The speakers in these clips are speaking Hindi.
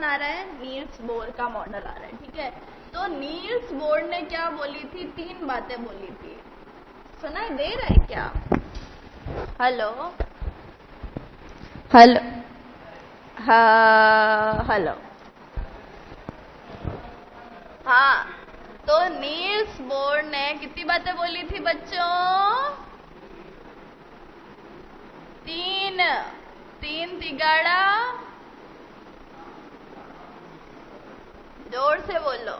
कौन आ रहा है? नील्स बोर का मॉडल आ रहा है, ठीक है। तो नील्स बोर ने क्या बोली थी? 3 बातें बोली थी। सुनाई दे रहा है क्या? हेलो हेलो, हाँ हेलो, हाँ। तो नील्स बोर ने कितनी बातें बोली थी बच्चों? 3। 3 तिगाड़ा, जोर से बोलो,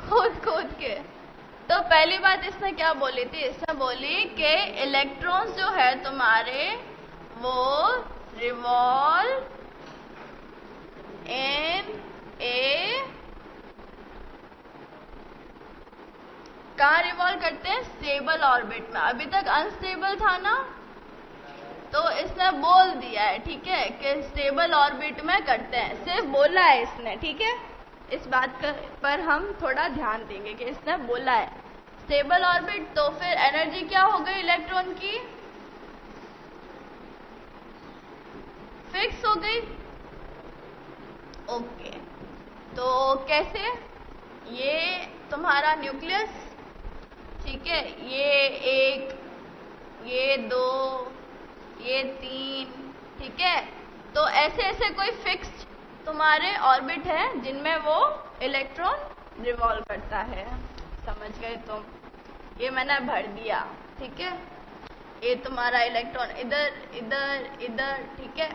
कूद कूद के। तो पहली बात इसने क्या बोली थी? इसने बोली कि इलेक्ट्रॉन्स जो है तुम्हारे वो रिवॉल्व इन ए, कहाँ रिवॉल्व करते हैं? स्टेबल ऑर्बिट में। अभी तक अनस्टेबल था ना, तो इसने बोल दिया है, ठीक है, कि स्टेबल ऑर्बिट में करते हैं। सिर्फ बोला है इसने, ठीक है। इस बात पर हम थोड़ा ध्यान देंगे कि इसने बोला है स्टेबल ऑर्बिट। तो फिर एनर्जी क्या हो गई इलेक्ट्रॉन की? फिक्स हो गई। ओके, तो कैसे? ये तुम्हारा न्यूक्लियस, ठीक है, ये 1, ये 2, ये 3, ठीक है। तो ऐसे ऐसे कोई फिक्स्ड तुम्हारे ऑर्बिट है जिनमें वो इलेक्ट्रॉन रिवॉल्व करता है। समझ गए तुम? ये मैंने भर दिया, ठीक है। ये तुम्हारा इलेक्ट्रॉन इधर इधर इधर, ठीक है।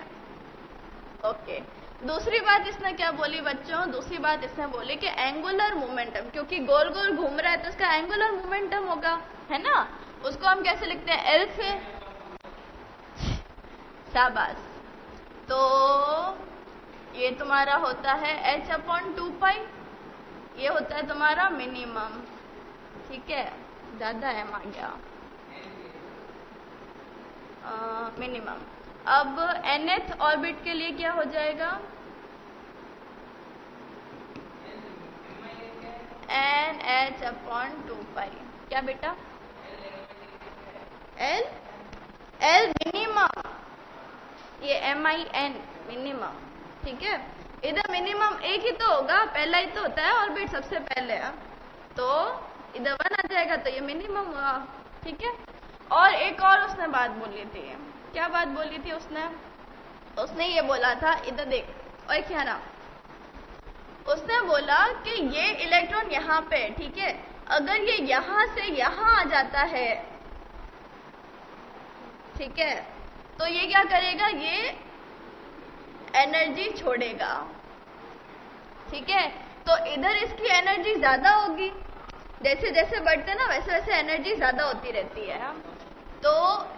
ओके, दूसरी बात इसने क्या बोली बच्चों? दूसरी बात इसने बोली कि एंगुलर मोमेंटम, क्योंकि गोल गोल घूम रहा है तो इसका एंगुलर मोमेंटम होगा, है ना। उसको हम कैसे लिखते हैं? एल से। शाबाश। तो ये तुम्हारा होता है h/2π, ये होता है तुम्हारा मिनिमम, ठीक है। ज्यादा एम आ गया, मिनिमम। अब nth ऑर्बिट के लिए क्या हो जाएगा? NH/2π। क्या बेटा? L मिनिमम, ये MIN मिनिमम, ठीक है। इधर मिनिमम एक ही तो होगा, पहला ही तो होता है ऑर्बिट सबसे पहले, तो इधर 1 आ जाएगा, तो ये मिनिमम हुआ, ठीक है। और एक और उसने बात बोली थी। क्या बात बोली थी उसने ये बोला था, इधर देख और क्या ना, उसने बोला कि ये इलेक्ट्रॉन यहाँ पे, ठीक है, अगर ये यहाँ से यहाँ आ जाता है, ठीक है, तो ये क्या करेगा? ये एनर्जी छोड़ेगा, ठीक है। तो इधर इसकी एनर्जी ज्यादा होगी, जैसे जैसे बढ़ते ना वैसे वैसे एनर्जी ज्यादा होती रहती है। तो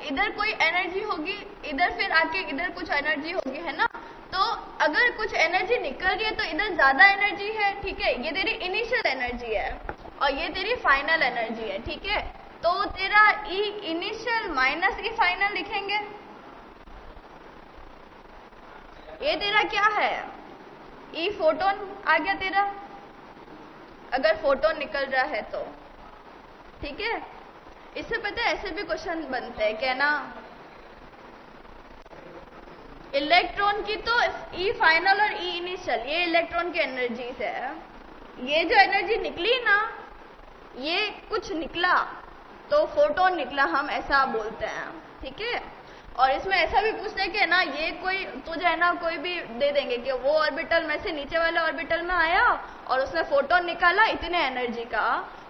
इधर कोई एनर्जी होगी, इधर फिर आके इधर कुछ एनर्जी होगी, है ना। तो अगर कुछ एनर्जी निकल रही है तो इधर ज्यादा एनर्जी है, ठीक है, ये तेरी इनिशियल एनर्जी है और ये तेरी फाइनल एनर्जी है, ठीक है। तो तेरा ई इनिशियल माइनस ई फाइनल लिखेंगे। ये तेरा क्या है? ई फोटोन आ गया तेरा, अगर फोटोन निकल रहा है तो, ठीक है। इससे पता है ऐसे भी क्वेश्चन बनते हैं क्या ना, इलेक्ट्रॉन की तो ई फाइनल और ई इनिशियल, ये इलेक्ट्रॉन की एनर्जी से है। ये जो एनर्जी निकली ना, ये कुछ निकला तो फोटोन निकला, हम ऐसा बोलते हैं, ठीक है। और इसमें ऐसा भी पूछते हैं कि ना, ये कोई तुझे है ना कोई भी दे देंगे कि वो ऑर्बिटल में से नीचे वाले ऑर्बिटल में आया और उसने फोटोन निकाला इतने एनर्जी का,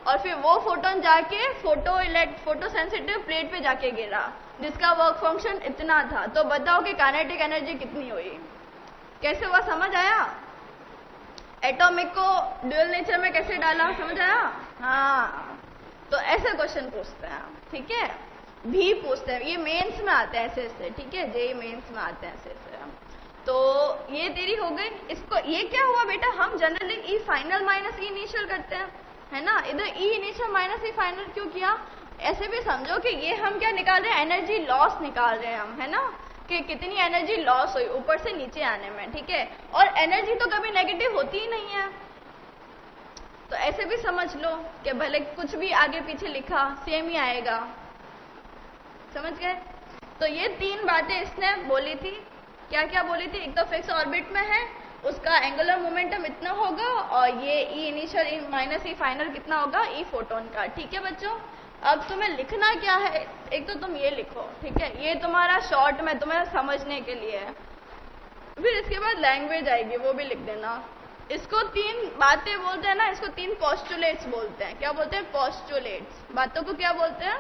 और फिर वो फोटोन जाके फोटो सेंसिटिव प्लेट पे जाके गिरा जिसका वर्क फंक्शन इतना था। तो बताओ कि काइनेटिक एनर्जी कितनी हुई? कैसे हुआ, समझ आया? एटॉमिक को ड्यूअल नेचर में कैसे डाला, समझ आया? हाँ, तो ऐसे क्वेश्चन पूछते हैं, ठीक है, भी पूछते हैं, ये मेंस में आते हैं ऐसे ऐसे, ठीक है, जेई मेंस में आते हैं ऐसे ऐसे। तो ये तेरी हो गई। इसको ये क्या हुआ बेटा, हम जनरली ई फाइनल माइनस ई इनिशियल करते हैं, है ना। इधर ई इनिशियल माइनस ई फाइनल क्यों किया? ऐसे भी समझो कि ये हम क्या निकाल रहे हैं, एनर्जी लॉस निकाल रहे हैं हम, है ना, कि कितनी एनर्जी लॉस हुई ऊपर से नीचे आने में, ठीक है। और एनर्जी तो कभी नेगेटिव होती ही नहीं है, तो ऐसे भी समझ लो कि भले कुछ भी आगे पीछे लिखा सेम ही आएगा, समझ गए। तो ये 3 बातें इसने बोली थी, क्या क्या बोली थी? एक तो फिक्स ऑर्बिट में है, उसका एंगुलर मोमेंटम इतना होगा, और ये ई इनिशियल माइनस ई फाइनल कितना होगा? ई फोटोन का। ठीक है बच्चों, अब तुम्हें लिखना क्या है? एक तो तुम ये लिखो, ठीक है, ये तुम्हारा शॉर्ट में तुम्हें समझने के लिए है। फिर इसके बाद लैंग्वेज आएगी, वो भी लिख देना। इसको 3 बातें बोलते हैं ना, इसको 3 पोस्टुलेट्स बोलते हैं। क्या बोलते हैं? पोस्टुलेट्स। बातों को क्या बोलते हैं?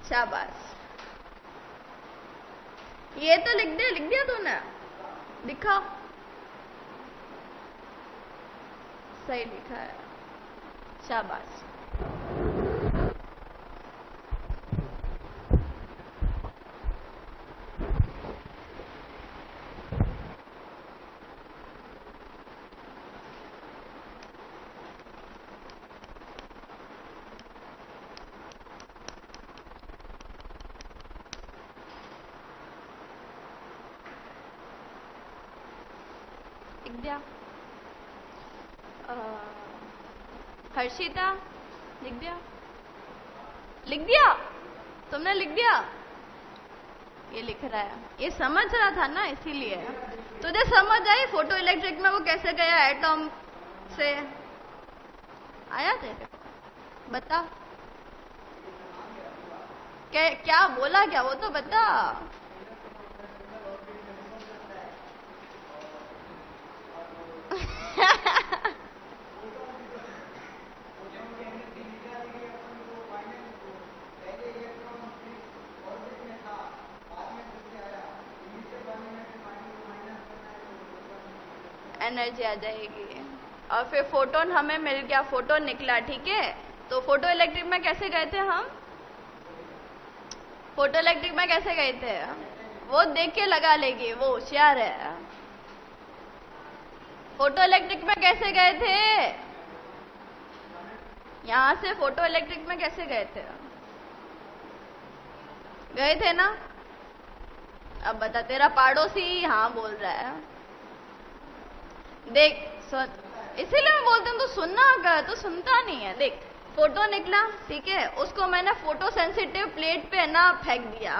शाबाश। ये तो लिख दिया तूने? दिखा, सही लिखा है, शाबाश। लिख दिया? हर्षिता लिख दिया? लिख दिया? तुमने लिख दिया? ये लिख रहा है, ये समझ रहा था ना, इसीलिए। तुझे समझ आई फोटो इलेक्ट्रिक में वो कैसे गया एटम से? आया तेरे को? बता क्या बोला, क्या वो तो बता। एनर्जी आ जाएगी, और फिर फोटोन हमें मिल गया, फोटोन निकला। ठीक है, तो फोटो इलेक्ट्रिक में कैसे गए थे हम? फोटो इलेक्ट्रिक में कैसे गए थे? वो देख के लगा लेगी, वो होशियार है। फोटो इलेक्ट्रिक में कैसे गए थे? यहां से फोटो इलेक्ट्रिक में कैसे गए थे? गए थे ना? अब बता, तेरा पड़ोसी हाँ बोल रहा है। देख इसीलिए मैं बोलती हूँ, तो सुनना कर, तो सुनता नहीं है। देख, फोटो निकला, ठीक है, उसको मैंने फोटो सेंसिटिव प्लेट पे ना फेंक दिया,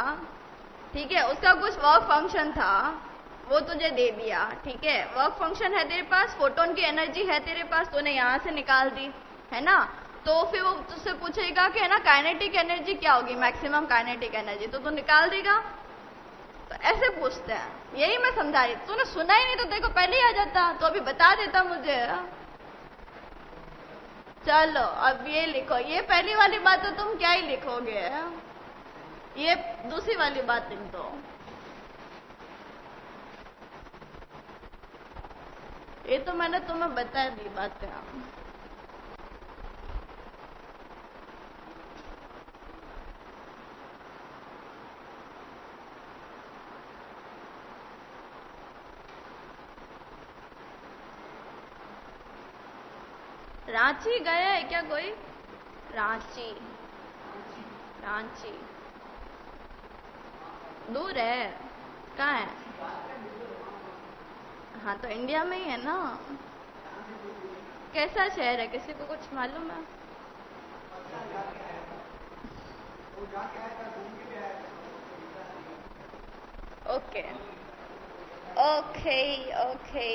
ठीक है, उसका कुछ वर्क फंक्शन था, वो तुझे दे दिया। ठीक है, वर्क फंक्शन है तेरे पास, फोटोन की एनर्जी है तेरे पास, तूने यहाँ से निकाल दी, है ना? तो फिर वो तुझसे पूछेगा कि है ना काइनेटिक एनर्जी क्या होगी, मैक्सिमम काइनेटिक एनर्जी, तो तू निकाल देगा। तो ऐसे पूछते हैं, यही मैं समझा रही। तूने सुना ही नहीं तो देखो पहले ही आ जाता, तो अभी बता देता मुझे। चलो अब ये लिखो, ये पहली वाली बात तो तुम क्या ही लिखोगे, ये दूसरी वाली बात लिख दो। ये तो मैंने तुम्हें बता दी बातें। रांची गया है क्या कोई? रांची, रांची दूर है, कहाँ है? हाँ तो इंडिया में ही है ना। कैसा शहर है, किसी को कुछ मालूम है? Okay okay okay.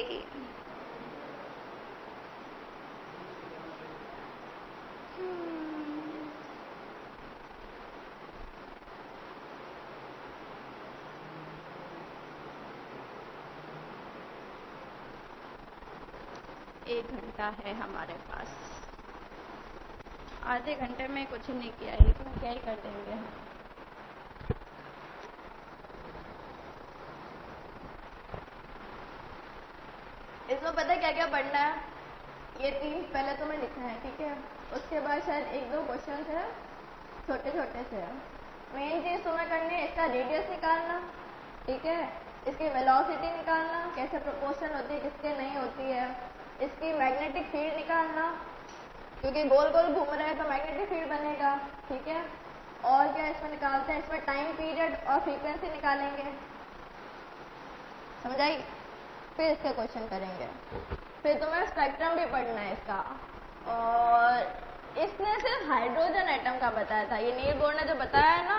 एक घंटा है हमारे पास, आधे घंटे में कुछ नहीं किया है तो क्या ही कर देंगे हम। इसमें पता है क्या क्या पढ़ना है? ये 3 पहले तो मैं लिखना है, ठीक है, उसके बाद शायद 1-2 क्वेश्चन है छोटे छोटे से। मेन चीज तुम्हें करनी है इसका रेडियस निकालना, ठीक है, इसकी वेलोसिटी निकालना, कैसे प्रोपोर्शन होती है किसके नहीं होती है, इसकी मैग्नेटिक फील्ड निकालना, क्योंकि गोल गोल घूम रहा है तो मैग्नेटिक फील्ड बनेगा, ठीक है। और क्या इसमें निकालते हैं? इसमें टाइम पीरियड और फ्रीक्वेंसी निकालेंगे, समझ आई? फिर इसके क्वेश्चन करेंगे। फिर तुम्हें स्पेक्ट्रम भी पढ़ना है इसका, और इसने सिर्फ हाइड्रोजन एटम का बताया था, ये नील बोर ने जो बताया है ना,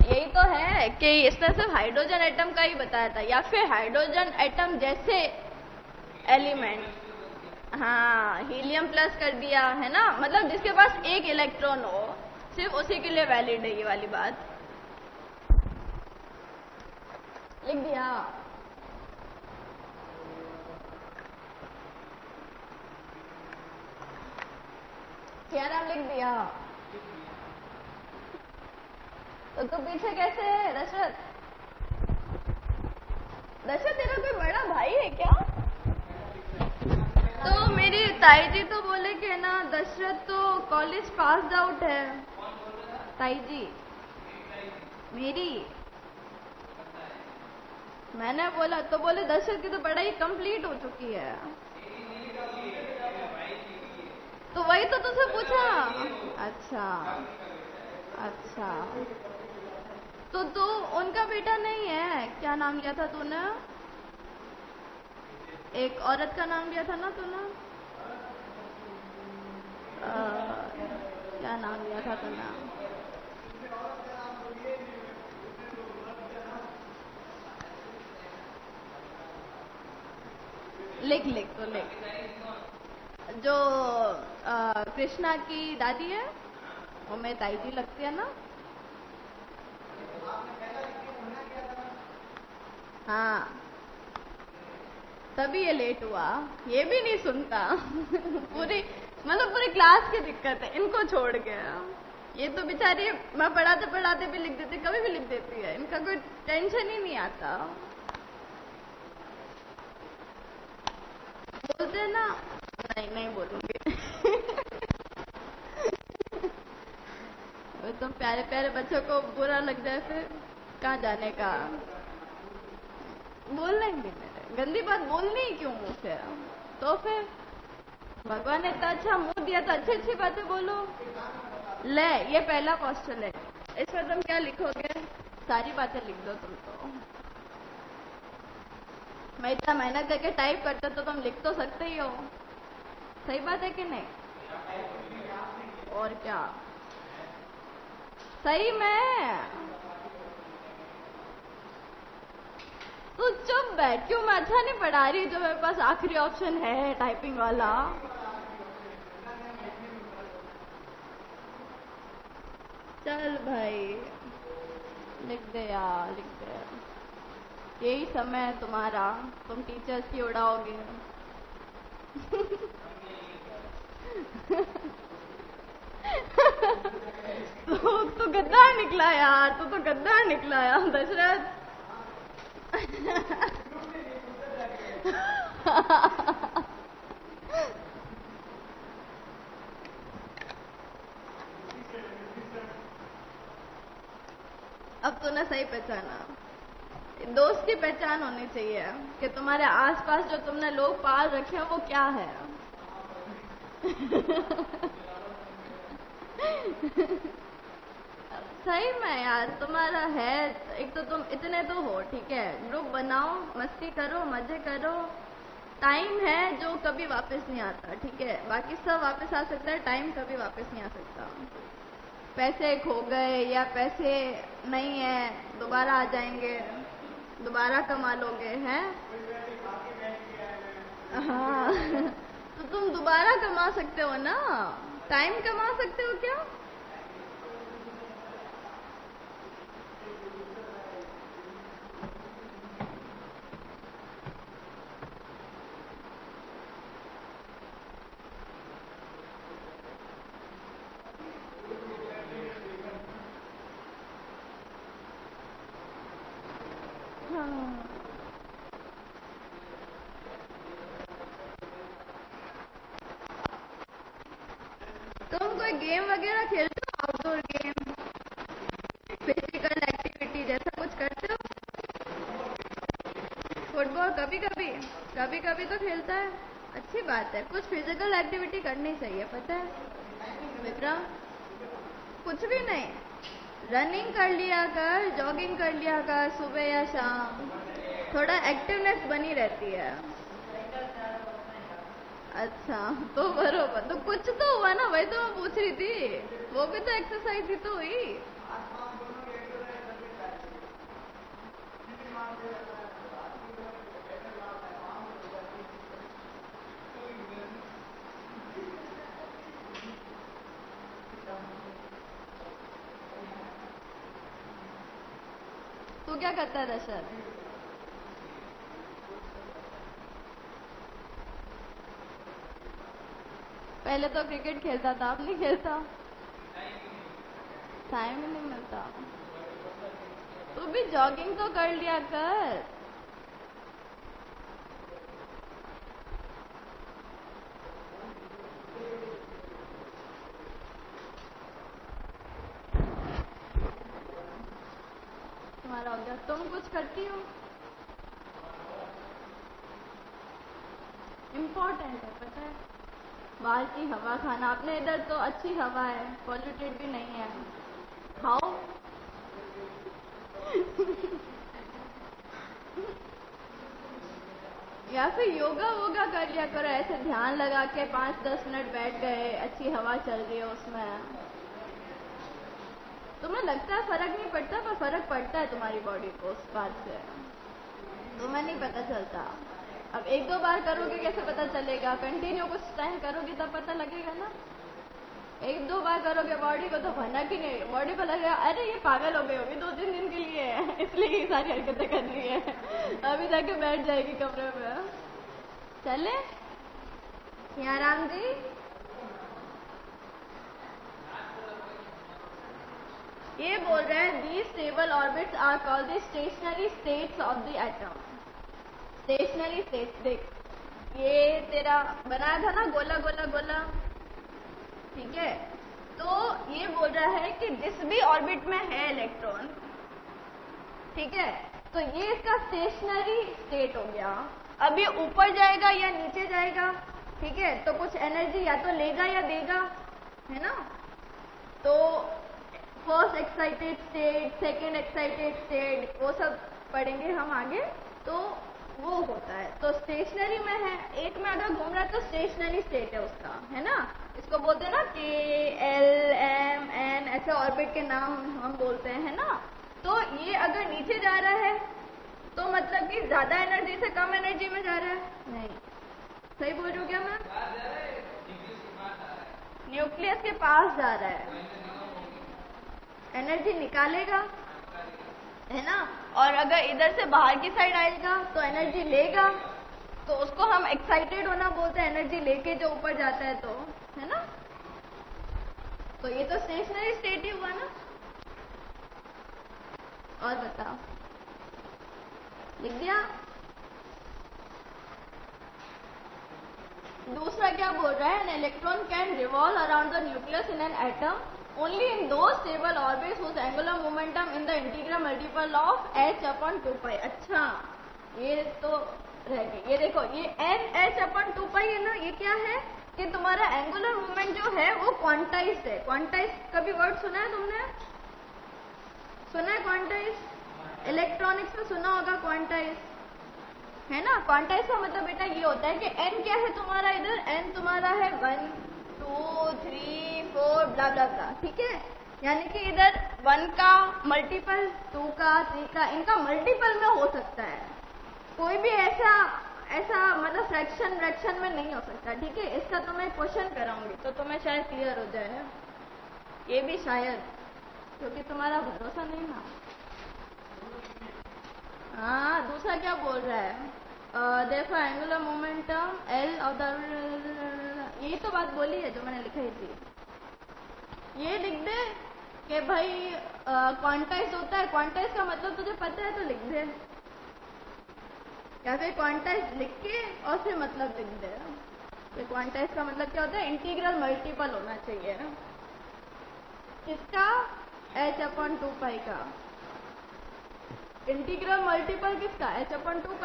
यही तो है कि इसने सिर्फ हाइड्रोजन एटम का ही बताया था, या फिर हाइड्रोजन एटम जैसे एलिमेंट। हाँ, हीलियम प्लस कर दिया है ना, मतलब जिसके पास एक इलेक्ट्रॉन हो, सिर्फ उसी के लिए वैलिड है ये वाली बात। लिख दिया। थ्योरम लिख दिया। तो तू पीछे कैसे है दशरथ? दशरथ तेरा कोई बड़ा भाई है क्या? तो मेरी ताई जी तो बोले कि ना दशरथ तो कॉलेज पास आउट है। ताई जी मेरी, मैंने बोला तो बोले दशरथ की तो पढ़ाई कंप्लीट हो चुकी है। तो वही तो तुझसे पूछा। अच्छा अच्छा, तो तू उनका बेटा नहीं है? क्या नाम लिया था तूने? एक औरत का नाम लिया था ना तूने? क्या नाम लिया था तूने? लिख लिख तो लिख। जो कृष्णा की दादी है वो मेरी ताई जी लगती है ना? हाँ, तभी ये लेट हुआ। ये भी नहीं सुनता। पूरी मतलब पूरी क्लास की दिक्कत है इनको छोड़ के। ये तो बेचारी मैं पढ़ाते पढ़ाते भी लिख देती, कभी भी लिख देती है, इनका कोई टेंशन ही नहीं आता। बोलते हैं ना, नहीं नहीं बोलूंगी। तो प्यारे प्यारे बच्चों को बुरा लग जाए फिर कहाँ जाने का। बोल लेंगे मेरे, गंदी बात बोलनी ही क्यों मुंह से? तो फिर भगवान ने इतना अच्छा मुंह दिया तो अच्छी अच्छी बातें बोलो। ले, ये पहला क्वेश्चन है, इस पर तुम क्या लिखोगे? सारी बातें लिख दो तुम तो। मैं इतना मेहनत करके टाइप करते तो तुम लिख तो सकते ही हो। सही बात है कि नहीं? और क्या, सही में। तो चुप बैठ, क्यों मैं अच्छा नहीं पढ़ा रही? जो मेरे पास आखिरी ऑप्शन है टाइपिंग वाला। चल भाई लिख दे यार, लिख दे। यही समय है तुम्हारा, तुम टीचर्स की उड़ाओगे। तो गद्दार निकला यार, तो गद्दार निकला यार दशरथ। अब तूने सही पहचाना। दोस्त की पहचान होनी चाहिए कि तुम्हारे आसपास जो तुमने लोग पाल रखे हैं वो क्या है। सही में यार तुम्हारा है। एक तो तुम इतने तो हो, ठीक है, ग्रुप बनाओ, मस्ती करो, मजे करो। टाइम है जो कभी वापस नहीं आता, ठीक है, बाकी सब वापस आ सकता है, टाइम कभी वापस नहीं आ सकता। पैसे खो गए या पैसे नहीं है, दोबारा आ जाएंगे, दोबारा कमा लोगे हैं। हाँ। तो तुम दोबारा कमा सकते हो ना, टाइम कमा सकते हो क्या? हाँ। तुम कोई गेम वगैरह खेलते हो? आउटडोर गेम, फिजिकल एक्टिविटी जैसा कुछ करते हो? फुटबॉल कभी कभी, कभी कभी तो खेलता है। अच्छी बात है, कुछ फिजिकल एक्टिविटी करनी चाहिए, पता है विक्रम? कुछ भी नहीं, रनिंग कर लिया कर, जॉगिंग कर लिया कर सुबह या शाम, थोड़ा एक्टिवनेस बनी रहती है। अच्छा, तो बरोबर, तो कुछ तो हुआ ना, वही तो मैं पूछ रही थी। वो भी तो एक्सरसाइज ही तो हुई। तू क्या करता है दशर? पहले तो क्रिकेट खेलता था, अब नहीं खेलता। टाइम ही नहीं मिलता। तू भी जॉगिंग तो कर लिया कर। तुम्हारा हो गया। तुम कुछ करती हो? इम्पोर्टेंट है, पता है। बाहर की हवा खाना। अपने इधर तो अच्छी हवा है, पॉल्यूटेड भी नहीं है। खाओ। या फिर योगा वोगा कर लिया करो, ऐसे ध्यान लगा के 5-10 मिनट बैठ गए, अच्छी हवा चल रही है उसमें। तुम्हें लगता है फर्क नहीं पड़ता, पर फर्क पड़ता है तुम्हारी बॉडी को उस बात से। तुम्हें नहीं पता चलता। अब 1-2 बार करोगे कैसे पता चलेगा? कंटिन्यू कुछ टाइम करोगे तब पता लगेगा ना। 1-2 बार करोगे बॉडी को तो भनक ही नहीं। बॉडी को लगेगा अरे ये पागल हो गई होगी 2-3 दिन के लिए है, इसलिए ये सारी हरकतें कर रही है। अभी जाके बैठ जाएगी कमरे में। चले सियाराम जी। ये बोल रहे हैं these stable orbits are called the stationary states of the atom। Stationery states. देख ये तेरा बनाया था ना गोला गोला गोला, ठीक है। तो ये बोल रहा है कि जिस भी ऑर्बिट में है इलेक्ट्रॉन, ठीक है, तो ये इसका स्टेशनरी स्टेट हो गया। अब ये ऊपर जाएगा या नीचे जाएगा, ठीक है, तो कुछ एनर्जी या तो लेगा या देगा, है ना। तो first excited state, second excited state, वो सब पढ़ेंगे हम आगे। तो वो होता है, तो स्टेशनरी में है, एक में अगर घूम रहा है तो स्टेशनरी स्टेट है उसका, है ना। इसको बोलते हैं ना के एल एम एन, ऐसे ऑर्बिट के नाम हम बोलते हैं ना। तो ये अगर नीचे जा रहा है तो मतलब कि ज्यादा एनर्जी से कम एनर्जी में जा रहा है। नहीं, सही बोल रही हूँ क्या मैं? न्यूक्लियस के पास जा रहा है, एनर्जी निकालेगा, है ना। और अगर इधर से बाहर की साइड आएगा तो एनर्जी लेगा, तो उसको हम एक्साइटेड होना बोलते हैं, एनर्जी लेके जो ऊपर जाता है, तो है ना। तो ये तो स्टेशनरी स्टेट ही हुआ ना। और बताओ, लिख दिया? दूसरा क्या बोल रहा है? An electron can revolve around the nucleus in an atom only in those stable orbits whose angular momentum in the integral multiple of h/2π। अच्छा, ये तो रह गई। ये देखो, ये n(h/2π) है ना। ये क्या है कि तुम्हारा एंगुलर मोमेंट जो है वो क्वांटाइज्ड है। क्वांटाइज्ड कभी वर्ड सुना है तुमने? सुना है क्वांटाइज्ड? इलेक्ट्रॉनिक्स में सुना होगा क्वांटाइज्ड, है ना। क्वांटाइज्ड का मतलब बेटा ये होता है कि n क्या है तुम्हारा, इधर n तुम्हारा है 1 2 3 4 ब्ला ब्ला ब्ला, ठीक है। यानी कि इधर 1 का मल्टीपल, 2 का, 3 का, इनका मल्टीपल में हो सकता है। कोई भी ऐसा मतलब फ्रैक्शन में नहीं हो सकता, ठीक है। इसका तो मैं क्वेश्चन कराऊंगी तो तुम्हें शायद क्लियर हो जाए, ये भी शायद, क्योंकि तुम्हारा भरोसा नहीं ना। हाँ, दूसरा क्या बोल रहा है? देखो angular momentum L of the, यही तो बात बोली है जो मैंने लिखाई थी। ये लिख दे कि भाई क्वांटाइज होता है। क्वांटाइज का मतलब तुझे पता है तो लिख दे, या फिर क्वांटाइज लिख के और फिर मतलब लिख दे। तो क्वांटाइज का मतलब क्या होता है? इंटीग्रल मल्टीपल होना चाहिए किसका? h/2π का। इंटीग्रल मल्टीपल किसका? h/2π।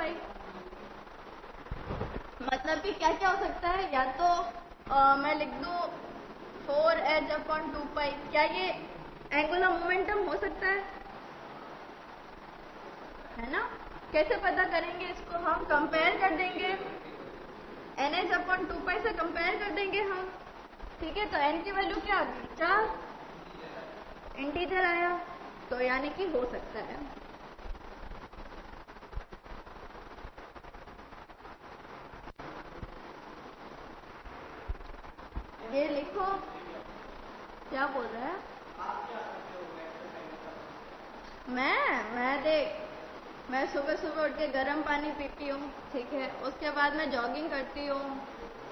मतलब कि क्या क्या हो सकता है? या तो मैं लिख दूं 4h/2π। क्या ये एंगुलर मोमेंटम हो सकता है ना। कैसे पता करेंगे इसको? हम कंपेयर कर देंगे, nh/2π से कंपेयर कर देंगे हम, ठीक है। तो n की वैल्यू क्या आ गई? 4, इंटीजर आया, तो यानी कि हो सकता है। ये लिखो क्या बोल रहा है। मैं देख, मैं सुबह सुबह उठ के गर्म पानी पीती हूँ, ठीक है। उसके बाद मैं जॉगिंग करती हूँ,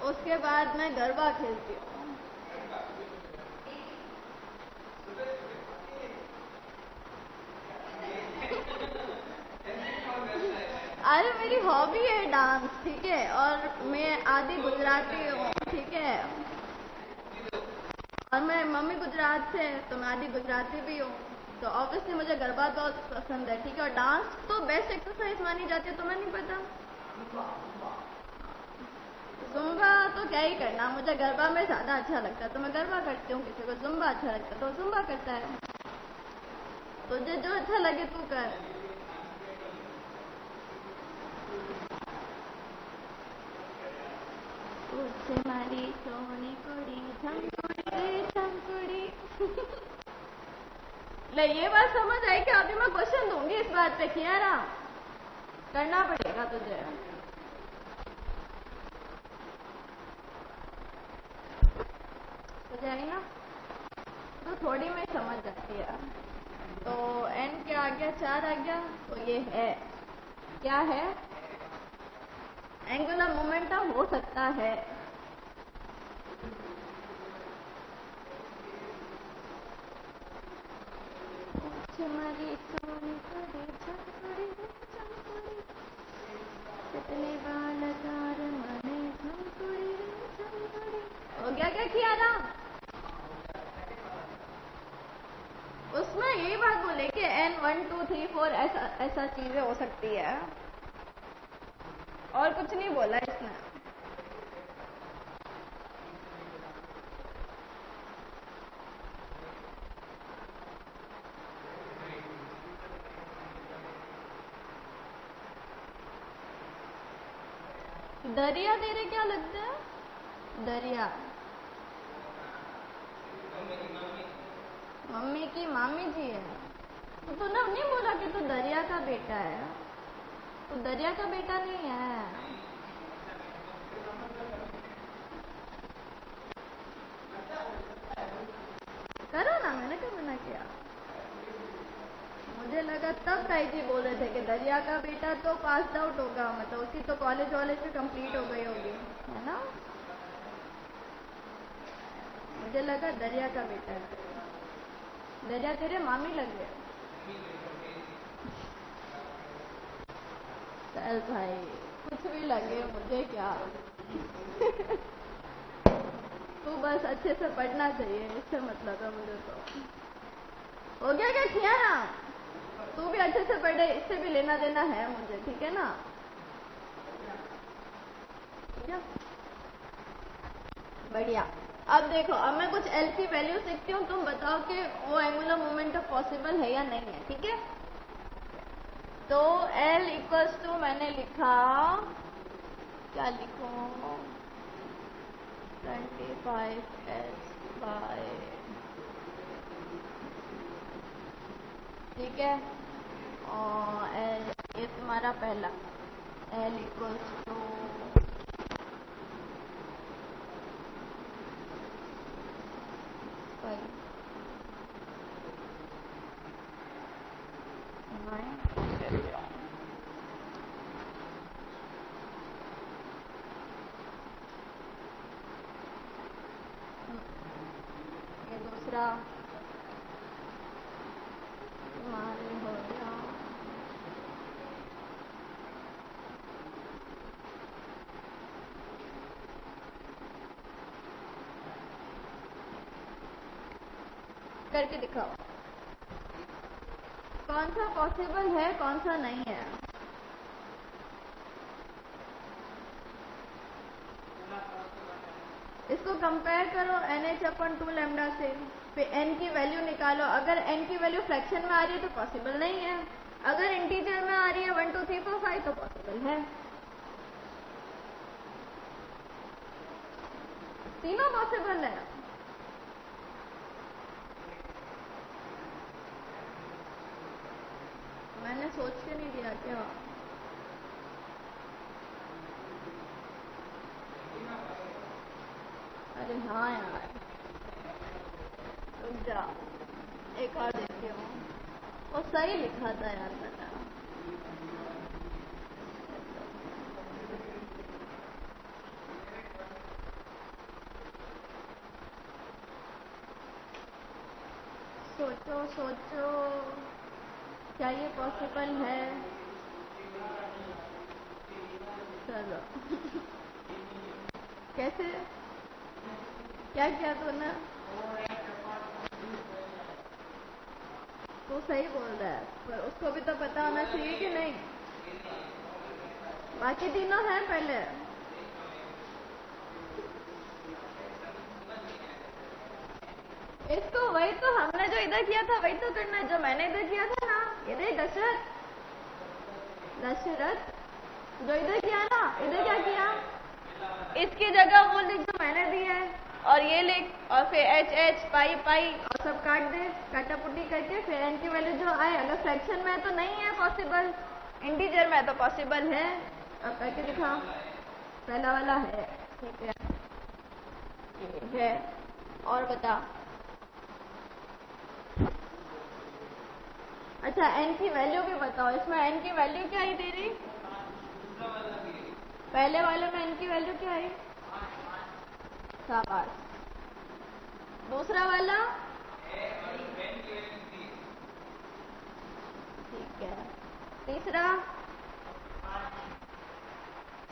उसके बाद मैं गरबा खेलती हूँ। अरे मेरी हॉबी है डांस, ठीक है। और मैं आधी गुजराती हूँ, ठीक है। और मैं मम्मी गुजरात से, तो मैं आधी गुजराती भी हूँ। तो ऑब्वियसली मुझे गरबा बहुत पसंद है, ठीक है। और डांस तो बेस्ट एक्सरसाइज मानी जाती है, तुम्हें नहीं पता? जुम्बा तो क्या ही करना, मुझे गरबा में ज्यादा अच्छा लगता है तो मैं गरबा करती हूँ। किसी को जुम्बा अच्छा लगता है तो जुम्बा करता है। तुझे जो अच्छा लगे तू कर। उससे मारी सोनी कुड़ी झमकुड़ी रे झमकुड़ी। ले ये बात समझ आई कि अभी मैं क्वेश्चन दूंगी इस बात पे, कियारा करना पड़ेगा तुझे। समझ आई ना? तो थोड़ी में समझ जाती है। तो एन क्या आ गया, 4 आ गया। तो ये है, क्या है? एंगुलर मोमेंटम हो सकता है कितने बालकार मने झंकुड़ी झंकुड़ी। हो गया क्या किया ना? उसमें यही बात बोले कि n 1 2 3 4 ऐसा ऐसा चीजें हो सकती है, और कुछ नहीं बोला इसने। दरिया तेरे क्या लगता है? दरिया मम्मी की मामी जी है। तो तूने नहीं बोला कि तू दरिया का बेटा है? तू दरिया का बेटा नहीं है। करो ना, मैंने क्या मना किया? मुझे लगा तब ताई जी बोल रहे थे कि दरिया का बेटा तो पास आउट होगा, मतलब उसकी तो कॉलेज वॉलेज भी कंप्लीट हो गई होगी, है ना? मुझे लगा दरिया का बेटा है। दरिया तेरे मामी लग गए। चल भाई, कुछ भी लगे मुझे क्या। तू बस अच्छे से पढ़ना चाहिए, इससे मतलब है मुझे तो। हो गया क्या किया ना? तू भी अच्छे से पढ़े, इससे भी लेना देना है मुझे, ठीक है ना? बढ़िया। अब देखो, अब मैं कुछ एल की वैल्यू सीखती हूँ, तुम बताओ कि वो एंगुलर मोमेंटम पॉसिबल है या नहीं है, ठीक है? तो L इक्वल्स टू मैंने लिखा, क्या लिखूं? 25s बाय, ठीक है। और L, ये तुम्हारा पहला L इक्वल्स टू 5 ये दूसरा तुम्हारे हो गया। करके दिखाओ कौन सा पॉसिबल है, कौन सा नहीं है। इसको कंपेयर करो NH/2 लैम्डा से, फिर n की वैल्यू निकालो। अगर n की वैल्यू फ्रैक्शन में आ रही है तो पॉसिबल नहीं है, अगर इंटीजर में आ रही है 1 2 3 4 5 तो पॉसिबल है। तीनों पॉसिबल है। मैंने सोच के नहीं दिया क्या? अरे हाँ यार, रुक जा, एक और देखती हूँ। वो सही लिखा था यार मैंने। सोचो सोचो, क्या ये पॉसिबल है? चलो कैसे, क्या किया तूने? तो सही बोल रहा है, पर उसको भी तो पता होना चाहिए कि नहीं? बाकी तीनों हैं पहले। इसको वही तो हमने जो इधर किया था वही तो करना है, जो मैंने इधर किया था ना। इधर दशरथ, दशरथ जो इधर किया ना, इधर क्या किया? इसकी जगह वो लिख जो मैंने दिया है, और ये लिख, और फिर एच एच पाई पाई और सब काट दे, काटापुटी करके। फिर एन की वैल्यू जो आए, अगर फ्रैक्शन में तो नहीं है पॉसिबल, इंटीजर में तो पॉसिबल है। अब करके दिखा। पहला वाला है, ठीक है, ये है। और बता। अच्छा, एन की वैल्यू भी बताओ। इसमें एन की वैल्यू क्या आई तेरी? पहले वाले में एन की वैल्यू क्या आई? शाबाश। दूसरा वाला? ठीक है। तीसरा?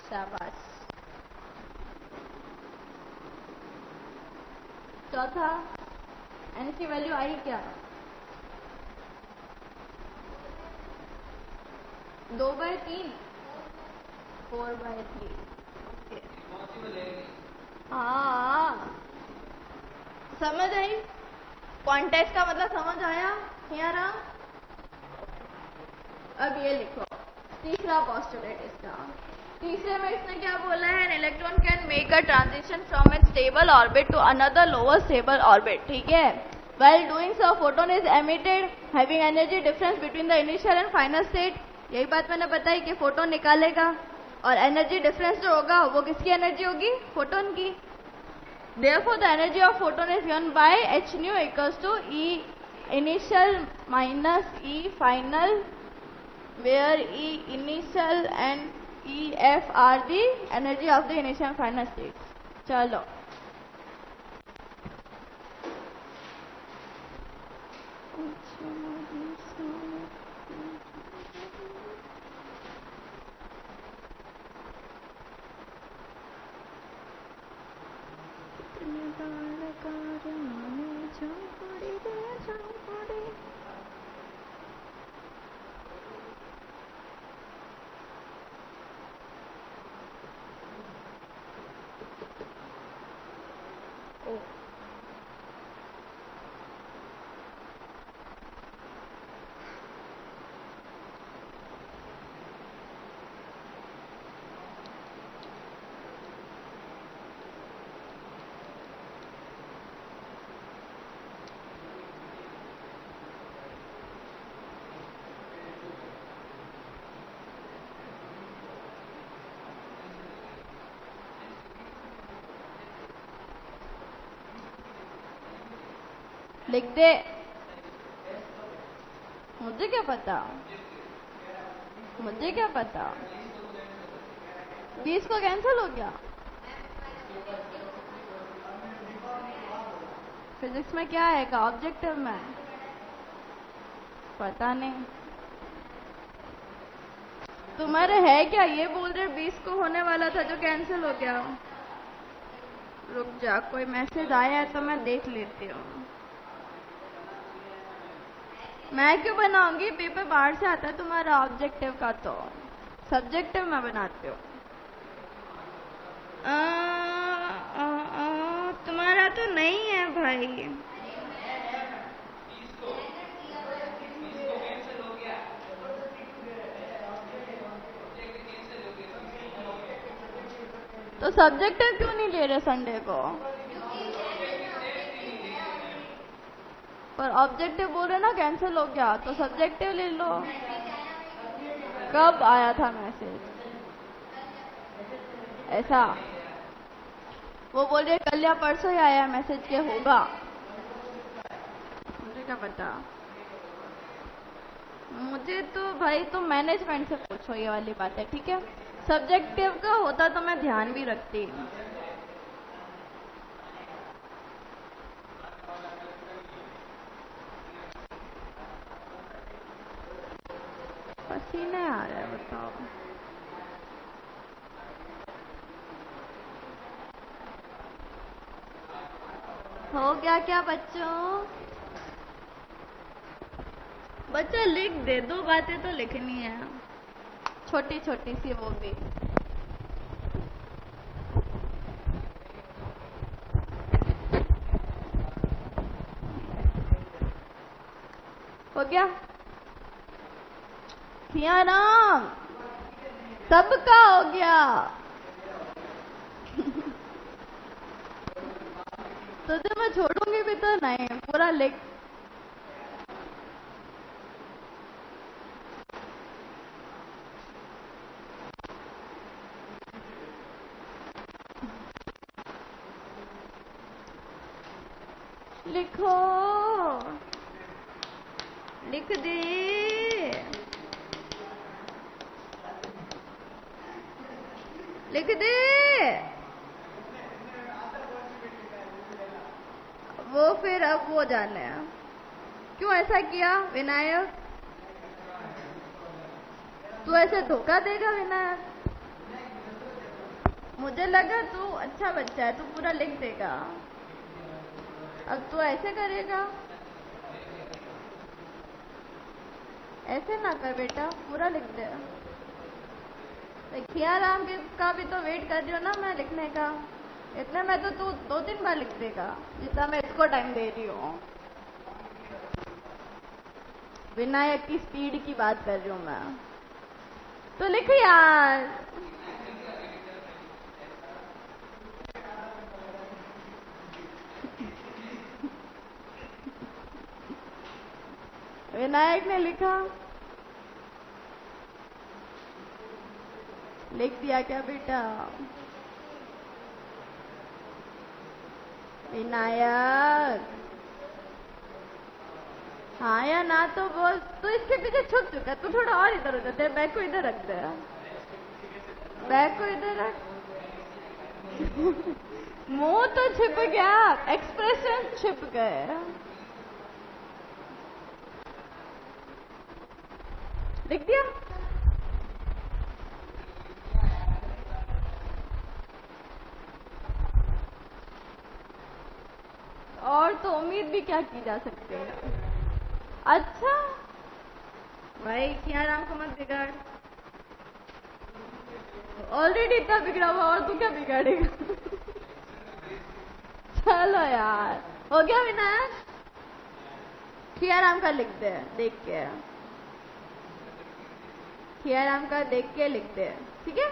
शाबाश। चौथा? एन की वैल्यू आई क्या? 2/3, 4/3। हाँ, समझ आई? कॉन्टेक्स्ट का मतलब समझ आया? यारा अब ये लिखो तीसरा पोस्टुलेट इसका। तीसरे में इसने क्या बोला है? An electron can make a transition from its stable orbit to another lower stable orbit, ठीक है। While doing so, photon is emitted having energy difference between the initial and final state। यही बात मैंने बताई कि फोटोन निकालेगा, और एनर्जी डिफरेंस जो होगा वो किसकी एनर्जी होगी? फोटोन की। Therefore, the energy of photon is given by h nu equals to E initial minus E final, where E initial and EF are the energy of the initial and final states। चलो लिख दे। मुझे क्या पता, मुझे क्या पता। 20 को कैंसिल हो गया। फिजिक्स में क्या आएगा? ऑब्जेक्टिव में पता नहीं। तुम्हारे है क्या? ये बोल रहे 20 को होने वाला था जो कैंसिल हो गया। रुक जा, कोई मैसेज आया है तो मैं देख लेती हूँ। मैं क्यों बनाऊंगी? पेपर बाहर से आता है तुम्हारा ऑब्जेक्टिव का, तो सब्जेक्टिव मैं बनाती हूँ। तुम्हारा तो नहीं है भाई। तो सब्जेक्टिव क्यों नहीं ले रहे संडे को? पर ऑब्जेक्टिव बोल रहे ना कैंसिल हो गया, तो सब्जेक्टिव ले लो। कब आया था मैसेज ऐसा? वो बोल रहे कल या परसों ही आया मैसेज के होगा, मुझे क्या पता। मुझे तो भाई तुम मैनेजमेंट से पूछो ये वाली बात है, ठीक है। सब्जेक्टिव का होता तो मैं ध्यान भी रखती। पसीने आ रहा है, बताओ। हो गया क्या बच्चों? बच्चा लिख दे, 2 बातें तो लिखनी है, छोटी छोटी सी, वो भी। हो गया? सियाराम, सबका हो गया। तुझे मैं छोड़ूंगी भी तो नहीं, पूरा लिख। लिखो, लिख दे। लिख दे। वो फिर अब वो जाने हैं क्यों ऐसा किया विनायक। तू ऐसे धोखा देगा विनायक? मुझे लगा तू अच्छा बच्चा है, तू पूरा लिख देगा। अब तू ऐसे करेगा? ऐसे ना कर बेटा, पूरा लिख दे। सियाराम का भी तो वेट कर रही हो ना मैं लिखने का, इतने में तो तू 2-3 बार लिख देगा जितना मैं इसको टाइम दे रही हूँ। विनायक की स्पीड की बात कर रही हूँ मैं। तो लिख यार। विनायक ने लिखा, लिख दिया क्या बेटा? विनायक, हाँ या ना तो बोल। तू इसके पीछे छुप चुका, तू थोड़ा और इधर उधर, तेरे बैग को इधर रख दे, बैग को इधर रख। मुंह तो छिप गया, एक्सप्रेशन छिप गए। लिख दिया? और तो उम्मीद भी क्या की जा सकती है। अच्छा भाई सियाराम को मत बिगाड़, ऑलरेडी इतना बिगड़ा हुआ और तू क्या बिगाड़ेगा। चलो यार, हो गया विनायक? सियाराम का लिख दे, देख के। सियाराम का देख के लिख दे, ठीक है।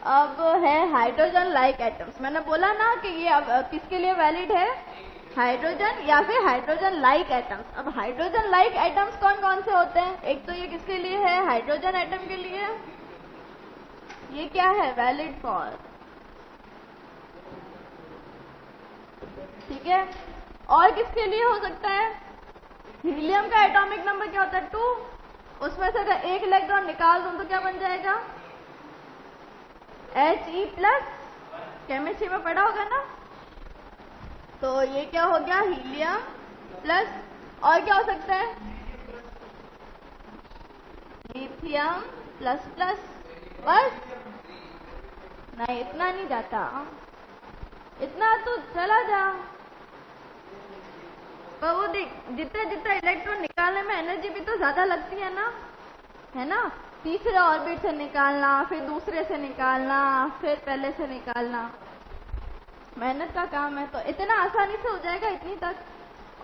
अब है हाइड्रोजन लाइक एटम्स। मैंने बोला ना कि ये अब किसके लिए वैलिड है, हाइड्रोजन या फिर हाइड्रोजन लाइक एटम्स। अब हाइड्रोजन लाइक एटम्स कौन कौन से होते हैं? एक तो ये किसके लिए है, हाइड्रोजन एटम के लिए। ये क्या है, वैलिड फॉर, ठीक है। और किसके लिए हो सकता है? हीलियम का एटॉमिक नंबर क्या होता है, 2। उसमें से अगर एक इलेक्ट्रॉन निकाल दूं तो क्या बन जाएगा, He+। केमिस्ट्री में पढ़ा होगा ना। तो ये क्या हो गया, हीलियम प्लस, और क्या हो सकता है, लिथियम प्लस प्लस। बस नहीं, इतना नहीं जाता, इतना तो चला जा। पर वो देख, जितना जितना इलेक्ट्रॉन निकालने में एनर्जी भी तो ज्यादा लगती है ना, है ना। तीसरे ऑर्बिट से निकालना, फिर दूसरे से निकालना, फिर पहले से निकालना, मेहनत का काम है। तो इतना आसानी से हो जाएगा इतनी तक।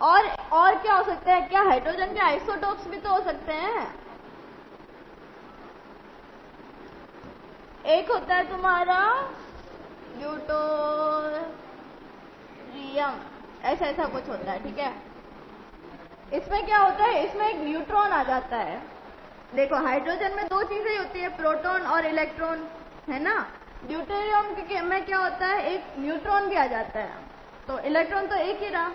और क्या हो सकता है, क्या हाइड्रोजन के आइसोटोप्स भी तो हो सकते हैं। एक होता है तुम्हारा ड्यूटोरियम, ऐसा ऐसा कुछ होता है, ठीक है। इसमें क्या होता है, इसमें एक न्यूट्रॉन आ जाता है। देखो हाइड्रोजन में 2 चीजें होती है, प्रोटॉन और इलेक्ट्रॉन, है ना। ड्यूटेरियम में क्या होता है, एक न्यूट्रॉन भी आ जाता है। तो इलेक्ट्रॉन तो एक ही रहा,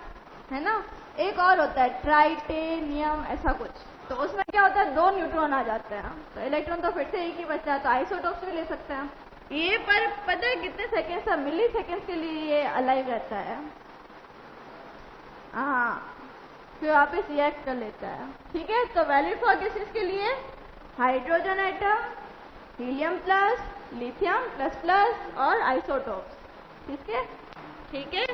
है ना। एक और होता है ट्राइटेनियम, ऐसा कुछ, तो उसमें क्या होता है 2 न्यूट्रॉन आ जाते हैं, तो इलेक्ट्रॉन तो फिर से एक ही बचता है, तो आइसोटोप्स भी ले सकते हैं ये। पर पता है कितने सेकेंड से, मिली सेकेंड के लिए ये अलाइव रहता है। हाँ, फिर वापस रिएक्ट कर लेता है। ठीक है, तो वैलिड फॉर गैसेस के लिए hydrogen atom, helium plus, lithium plus plus और आइसोटोप्स। ठीक है, ठीक है।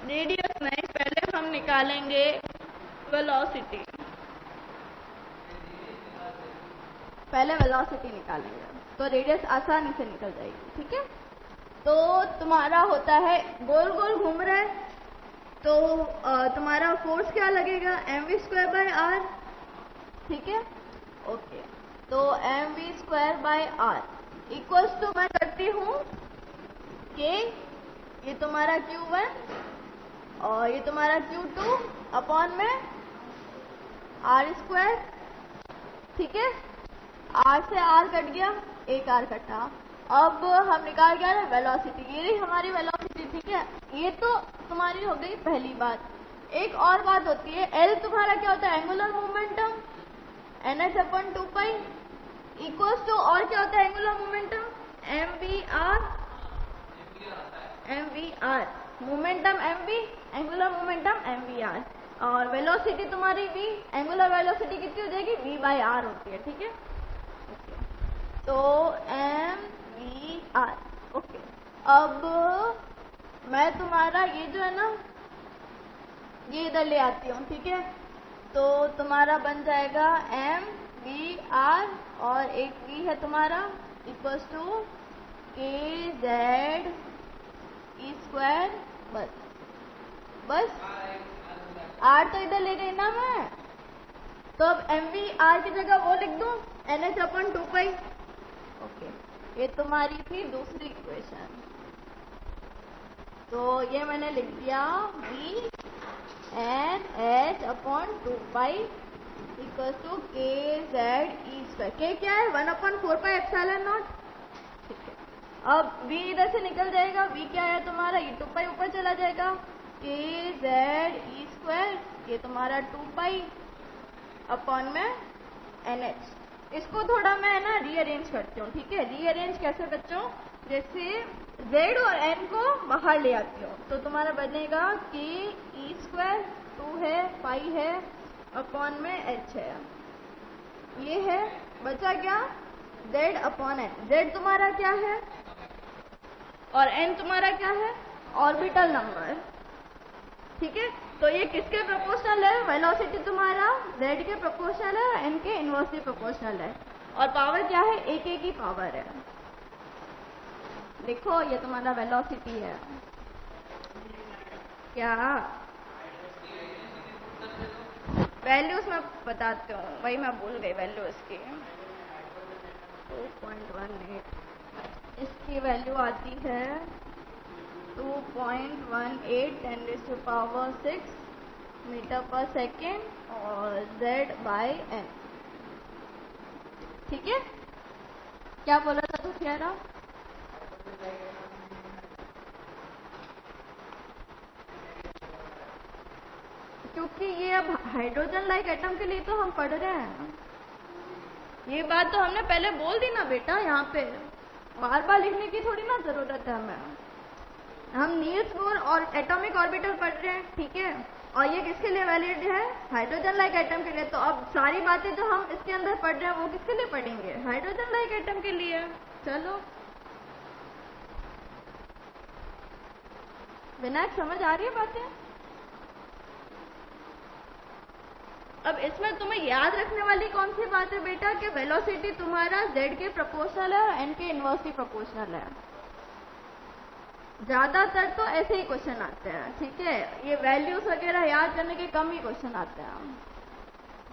रेडियस नहीं, पहले हम निकालेंगे वेलोसिटी, पहले वेलोसिटी निकालेंगे तो रेडियस आसानी से निकल जाएगी। ठीक है, तो तुम्हारा होता है गोल गोल घूम रहा है, तो तुम्हारा फोर्स क्या लगेगा mv²/r। ठीक है, ओके, तो mv²/r इक्वल्स टू मैं करती हूँ कि ये तुम्हारा Q1 और ये तुम्हारा Q2 अपॉन में r²। ठीक है, r से r कट गया, एक r कटा। अब हम निकाल क्या है वेलोसिटी, ये रही हमारी वेलोसिटी। ठीक है, ये तो तुम्हारी हो गई पहली बात। एक और बात होती है, L तुम्हारा क्या होता है angular momentum, nh/2π equals to, और क्या होता है angular momentum mvr, momentum mv, angular momentum mvr, और वेलोसिटी तुम्हारी v, एंगुलर वेलोसिटी कितनी हो जाएगी v/r होती है। ठीक है, तो mvr। ओके, अब मैं तुम्हारा ये जो है ना ये इधर ले आती हूँ। ठीक है, तो तुम्हारा बन जाएगा mvr और एक v है तुम्हारा इक्वल्स टू kz e²। बस r तो इधर ले गई ना मैं, तो अब mvr की जगह वो लिख दूं nh/2π। ओके, ये तुम्हारी थी दूसरी इक्वेशन, तो ये मैंने लिख दिया v nh/2π equal to kz e²। k क्या है 1/4πε0। ठीक है, अब v इधर से निकल जाएगा, v क्या है तुम्हारा ये 2π ऊपर चला जाएगा, kz e², ये तुम्हारा 2π अपॉन में nh। इसको थोड़ा मैं ना रीअरेंज करती हूँ। ठीक है, रीअरेंज कैसे बच्चों, जैसे z और n को बाहर ले आती हूँ, तो तुम्हारा बनेगा कि e², 2 है, पाई है, अपॉन में h है, ये है, बचा क्या z अपॉन n। z तुम्हारा क्या है और n तुम्हारा क्या है ऑर्बिटल नंबर। ठीक है, तो ये किसके प्रोपोर्शनल है, वेलोसिटी तुम्हारा z के प्रोपोर्शनल है और n के इनवर्सली प्रोपोर्शनल है, और पावर क्या है एक की पावर है। देखो ये तुम्हारा वेलोसिटी है, क्या वैल्यूज मैं बताती हूँ, वही मैं भूल गई वैल्यू इसकी 2.18, इसकी वैल्यू आती है 2.18 10⁻⁶ मीटर पर सेकेंड और z/n। ठीक है, क्या बोला था तू थियरा, क्योंकि ये अब हाइड्रोजन लाइक एटम के लिए तो हम पढ़ रहे हैं, ये बात तो हमने पहले बोल दी ना बेटा, यहाँ पे बार बार लिखने की थोड़ी ना जरूरत है हमें। हम नील्स बोर और एटॉमिक ऑर्बिटल पढ़ रहे हैं। ठीक है, और ये किसके लिए वैलिड है, हाइड्रोजन लाइक एटम के लिए। तो अब सारी बातें जो हम इसके अंदर पढ़ रहे हैं वो किसके लिए पढ़ेंगे, हाइड्रोजन लाइक एटम के लिए। चलो विनायक, समझ आ रही है बातें। अब इसमें तुम्हें याद रखने वाली कौन सी बात है बेटा, कि वेलोसिटी तुम्हारा z के प्रोपोर्शनल है और n के इनवर्सली प्रोपोर्शनल है। ज्यादातर तो ऐसे ही क्वेश्चन आते हैं। ठीक है, ये वैल्यूज वगैरह याद करने के कम ही क्वेश्चन आते हैं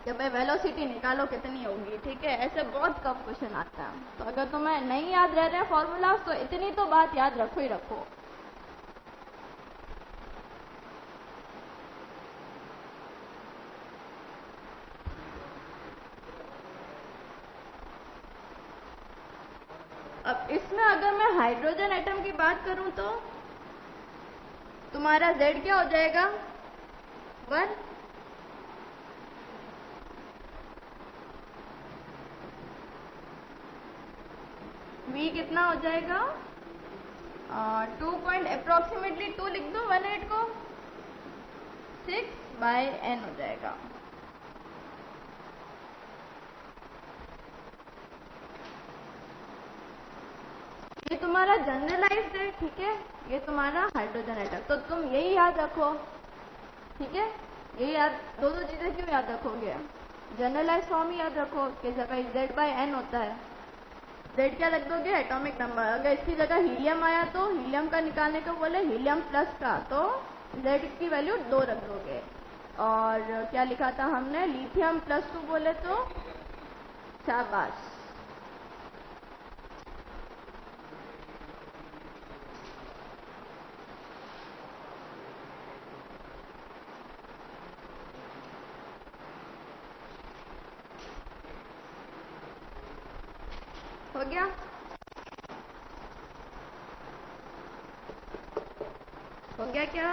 कि भाई वेलोसिटी निकालो कितनी होगी। ठीक है, ऐसे बहुत कम क्वेश्चन आता है। तो अगर तुम्हें नहीं याद रह रहे हैं फॉर्मूलाज, तो इतनी तो बात याद रखो ही रखो। अब इसमें अगर मैं हाइड्रोजन एटम की बात करूं तो तुम्हारा Z क्या हो जाएगा 1। v कितना हो जाएगा 2 पॉइंट अप्रोक्सीमेटली 2 लिख दो 1/8 को 6/n हो जाएगा। ये तुम्हारा जनरलाइज्ड है, ठीक है, ये तुम्हारा हाइड्रोजन एटम। तो तुम यही याद रखो, ठीक है, ये याद, दो चीजें क्यों याद रखोगे, जनरलाइज फॉर्म ही याद रखो कि जगह Z/n होता है। Z क्या रख दोगे, एटॉमिक नंबर। अगर इसकी जगह हीलियम आया तो हीलियम का निकालने को बोले हीलियम प्लस का, तो Z की वैल्यू 2 रख दोगे। और क्या लिखा था हमने, लिथियम +2 बोले तो शाबाश। हो गया, हो गया क्या?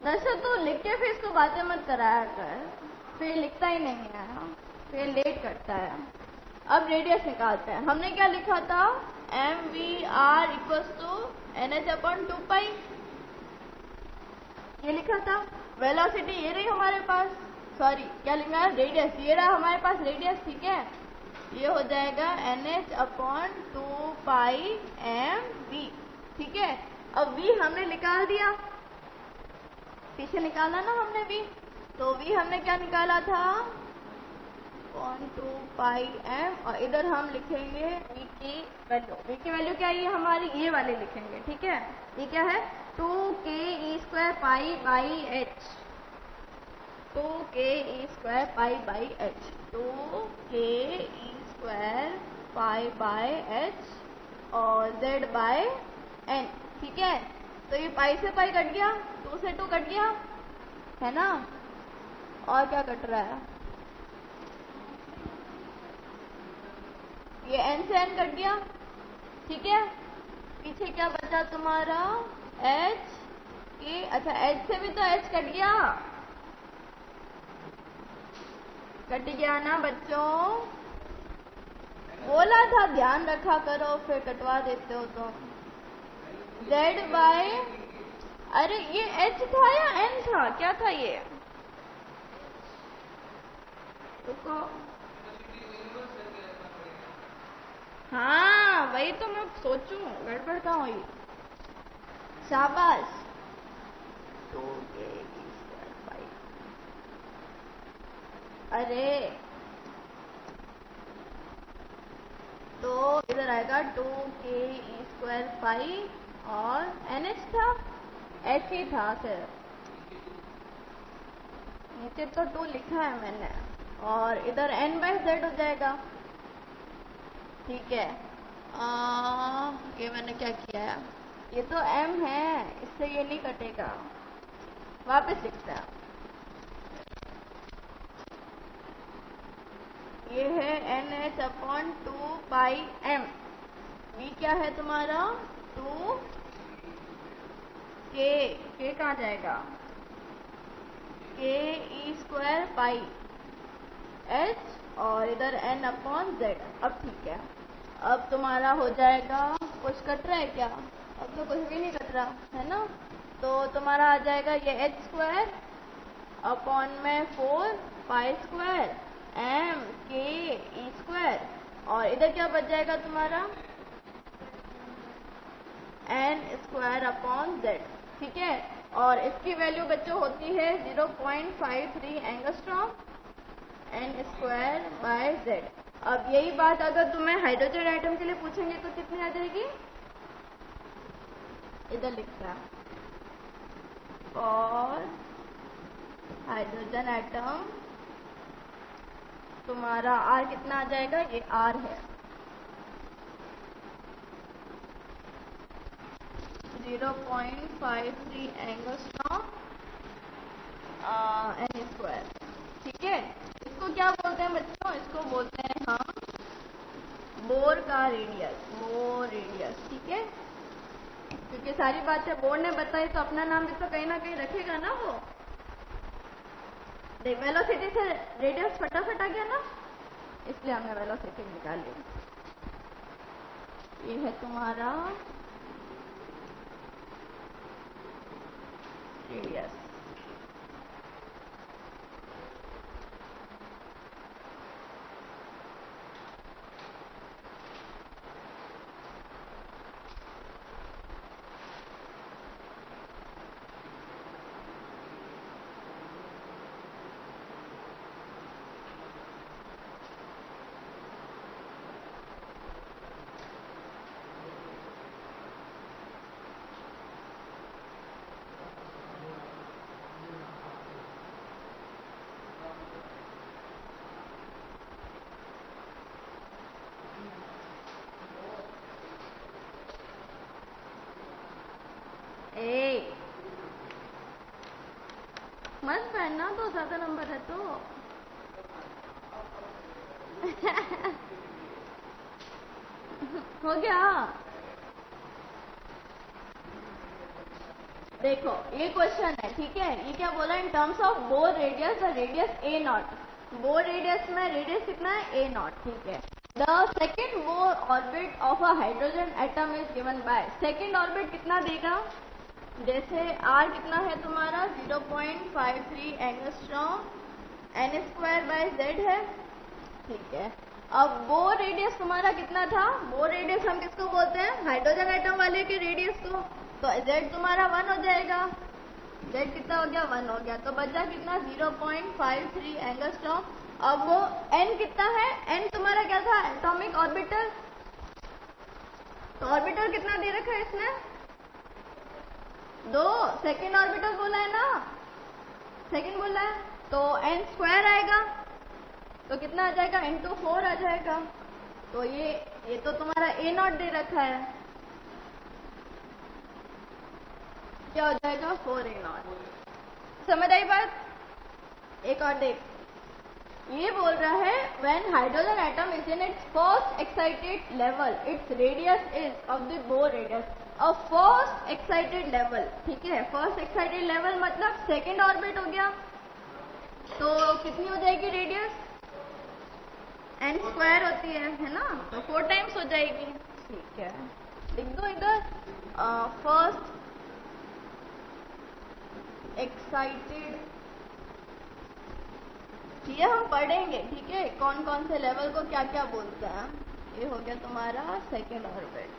वैसे तो लिख के फिर इसको बातें मत कराया कर, फिर लिखता ही नहीं है, फिर लेट करता है। अब रेडियस निकालते हैं। हमने क्या लिखा था, mvr = NH/2π, ये लिखा था। वेलोसिटी ये रही हमारे पास, सॉरी क्या लिखना है, रेडियस, ये रहा हमारे पास रेडियस, ठीक है, ये हो जाएगा NH/2πmv, ठीक है। अब v हमने निकाल दिया, पीछे निकाला ना हमने v, तो v हमने क्या निकाला था 2πm, और इधर हम लिखेंगे v की वैल्यू। v की वैल्यू क्या है, ये हमारी ये वाले लिखेंगे, ठीक है। ये क्या है 2ke² π/h 2ke² π/h और z/n, ठीक है। तो ये पाई से पाई कट गया, 2 से 2 कट गया, है ना। और क्या कट रहा है, ये n से n कट गया, ठीक है। पीछे क्या बचा तुम्हारा h के, अच्छा h से भी तो h कट गया, कट गया ना बच्चों, बोला था ध्यान रखा करो, फिर कटवा देते हो तुम। z/, अरे ये h था या n था, क्या था ये, रुको, हाँ वही तो मैं सोचूं, गड़बड़ कहाँ हुई, शाबाश। 2ke², अरे तो इधर आएगा 2ke² और NH था, H ही था सिर्फ, नीचे तो 2 लिखा है मैंने, और इधर n/z हो जाएगा, ठीक है। ये मैंने क्या किया है, ये तो m है, इससे ये नहीं कटेगा, वापस लिखते हैं। ये है NH/2πm, v क्या है तुम्हारा 2k, k कहाँ जाएगा, ke² πh और इधर n/z। अब ठीक है, अब तुम्हारा हो जाएगा, कुछ कट रहा है क्या, अब तो कुछ भी नहीं कट रहा है ना, तो तुम्हारा आ जाएगा ये h² / 4 π² mke², और इधर क्या बच जाएगा तुम्हारा n²/z, ठीक है। और इसकी वैल्यू बच्चों होती है 0.53 एंगस्ट्रॉम n²/z। अब यही बात अगर तुम्हें हाइड्रोजन एटम के लिए पूछेंगे तो कितनी आ जाएगी, इधर लिखता है, और हाइड्रोजन एटम तुम्हारा R कितना आ जाएगा, ये R है 0.53 एंगस्ट्रॉम n², ठीक है। इसको क्या बोलते हैं बच्चों, इसको बोलते हैं हम बोर का रेडियस, बोर रेडियस, ठीक है। क्योंकि सारी बातें बोर्ड ने बताई तो अपना नाम भी तो कहीं ना कहीं रखेगा ना वो। देख वेलोसिटी से रेडियस फटाफट आ गया ना, इसलिए हमने वेलोसिटी निकाली। ये है तुम्हारा रेडियस। ए मत पहनना तो ज्यादा नंबर है तो। हो गया। देखो ये क्वेश्चन है, ठीक है। ये क्या बोला, in terms of Bohr radius the radius a naught. Bohr radius में रेडियस कितना है, ए नॉट, ठीक है। The second Bohr orbit of a hydrogen atom is given by. Second orbit कितना देगा, जैसे आर कितना है तुम्हारा 0.53 angstrom, n square by Z है, ठीक है। अब बोर रेडियस तुम्हारा कितना था, बोर रेडियस हम किसको बोलते हैं, हाइड्रोजन एटम वाले के रेडियस को। तो जेड तुम्हारा 1 हो जाएगा, जेड कितना हो गया, 1 हो गया। तो बचा कितना 0.53 एंगस्ट्रॉम। अब वो एन कितना है, एन तुम्हारा क्या था, एटॉमिक ऑर्बिटल। तो ऑर्बिटल कितना दे रखा है इसने, 2। सेकेंड ऑर्बिटल बोला है ना, सेकेंड बोला है, तो एन स्क्वायर आएगा, तो कितना आ जाएगा, इंटू 4 आ जाएगा। तो ये तो तुम्हारा ए नॉट दे रखा है, क्या हो जाएगा 4 ए नॉट। समझ आई बात। एक और देख, ये बोल रहा है when hydrogen atom is in its first excited level its radius is of the bore radius. और फर्स्ट एक्साइटेड लेवल, ठीक है, फर्स्ट एक्साइटेड लेवल मतलब सेकेंड ऑर्बिट हो गया, तो कितनी हो जाएगी रेडियस, एन स्क्वायर होती है ना, तो 4 टाइम्स हो जाएगी, ठीक है। लिख दो इधर फर्स्ट एक्साइटेड, ये हम पढ़ेंगे, ठीक है, कौन कौन से लेवल को क्या क्या बोलते हैं। ये हो गया तुम्हारा सेकेंड ऑर्बिट,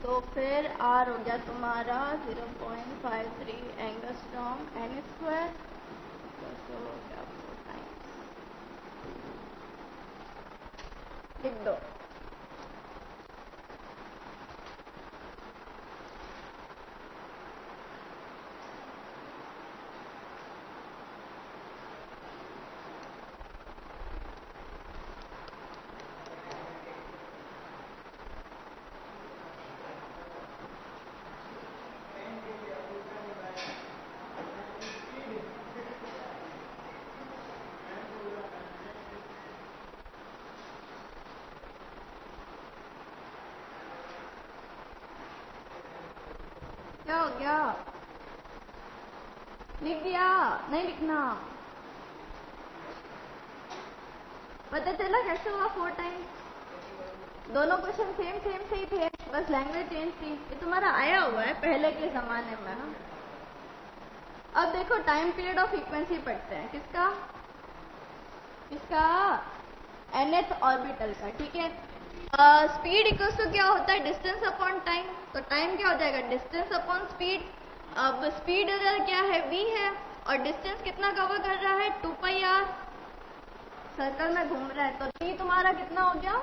तो फिर आर हो गया तुम्हारा 0.53 एंगस्ट्रॉम, एन स्क्वायर, तो हो गया 4 टाइम्स, लिख दो। क्या हो गया, लिख दिया, नहीं लिखना, पता चला कैसे हुआ 4 टाइम्स। दोनों क्वेश्चन सेम सेम से ही थे, बस लैंग्वेज चेंज थी। ये तुम्हारा आया हुआ है पहले के जमाने में। अब देखो टाइम पीरियड ऑफ फ्रीक्वेंसी पढ़ते हैं, किसका, किसका, nth ऑर्बिटल का, ठीक है। स्पीड इक्वल्स टू क्या होता है, डिस्टेंस अपॉन टाइम। तो टाइम क्या हो जाएगा, डिस्टेंस अपॉन स्पीड। अब स्पीड क्या है, v है, और डिस्टेंस कितना कवर कर रहा है, 2πr, सर्कल में घूम रहा है, तो t तुम्हारा कितना हो गया,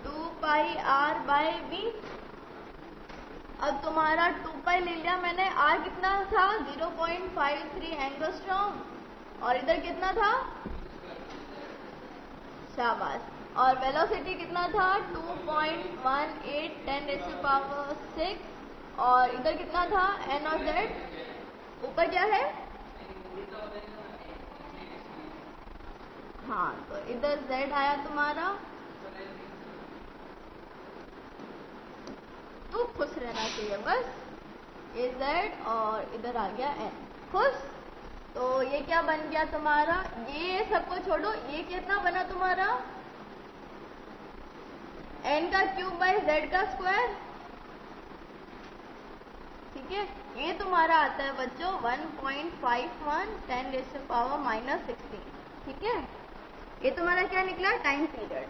2πr/v। अब तुम्हारा 2π ले लिया मैंने, r कितना था 0.53 एंगस्ट्रॉम, और इधर कितना था, शाबाश। और वेलोसिटी कितना था 2.18 10⁻⁶, और इधर कितना था n और z, ऊपर क्या है, हाँ, तो इधर z आया तुम्हारा तू खुश रहना चाहिए बस। ए जेड और इधर आ गया एन, खुश। तो ये क्या बन गया तुम्हारा, ये सबको छोड़ो, ये कितना बना तुम्हारा एन का क्यूब बाई जेड का स्क्वायर। ठीक है, ये तुम्हारा आता है बच्चों 1.51 10⁻⁻16। ठीक है, ये तुम्हारा क्या निकला, टाइम पीरियड।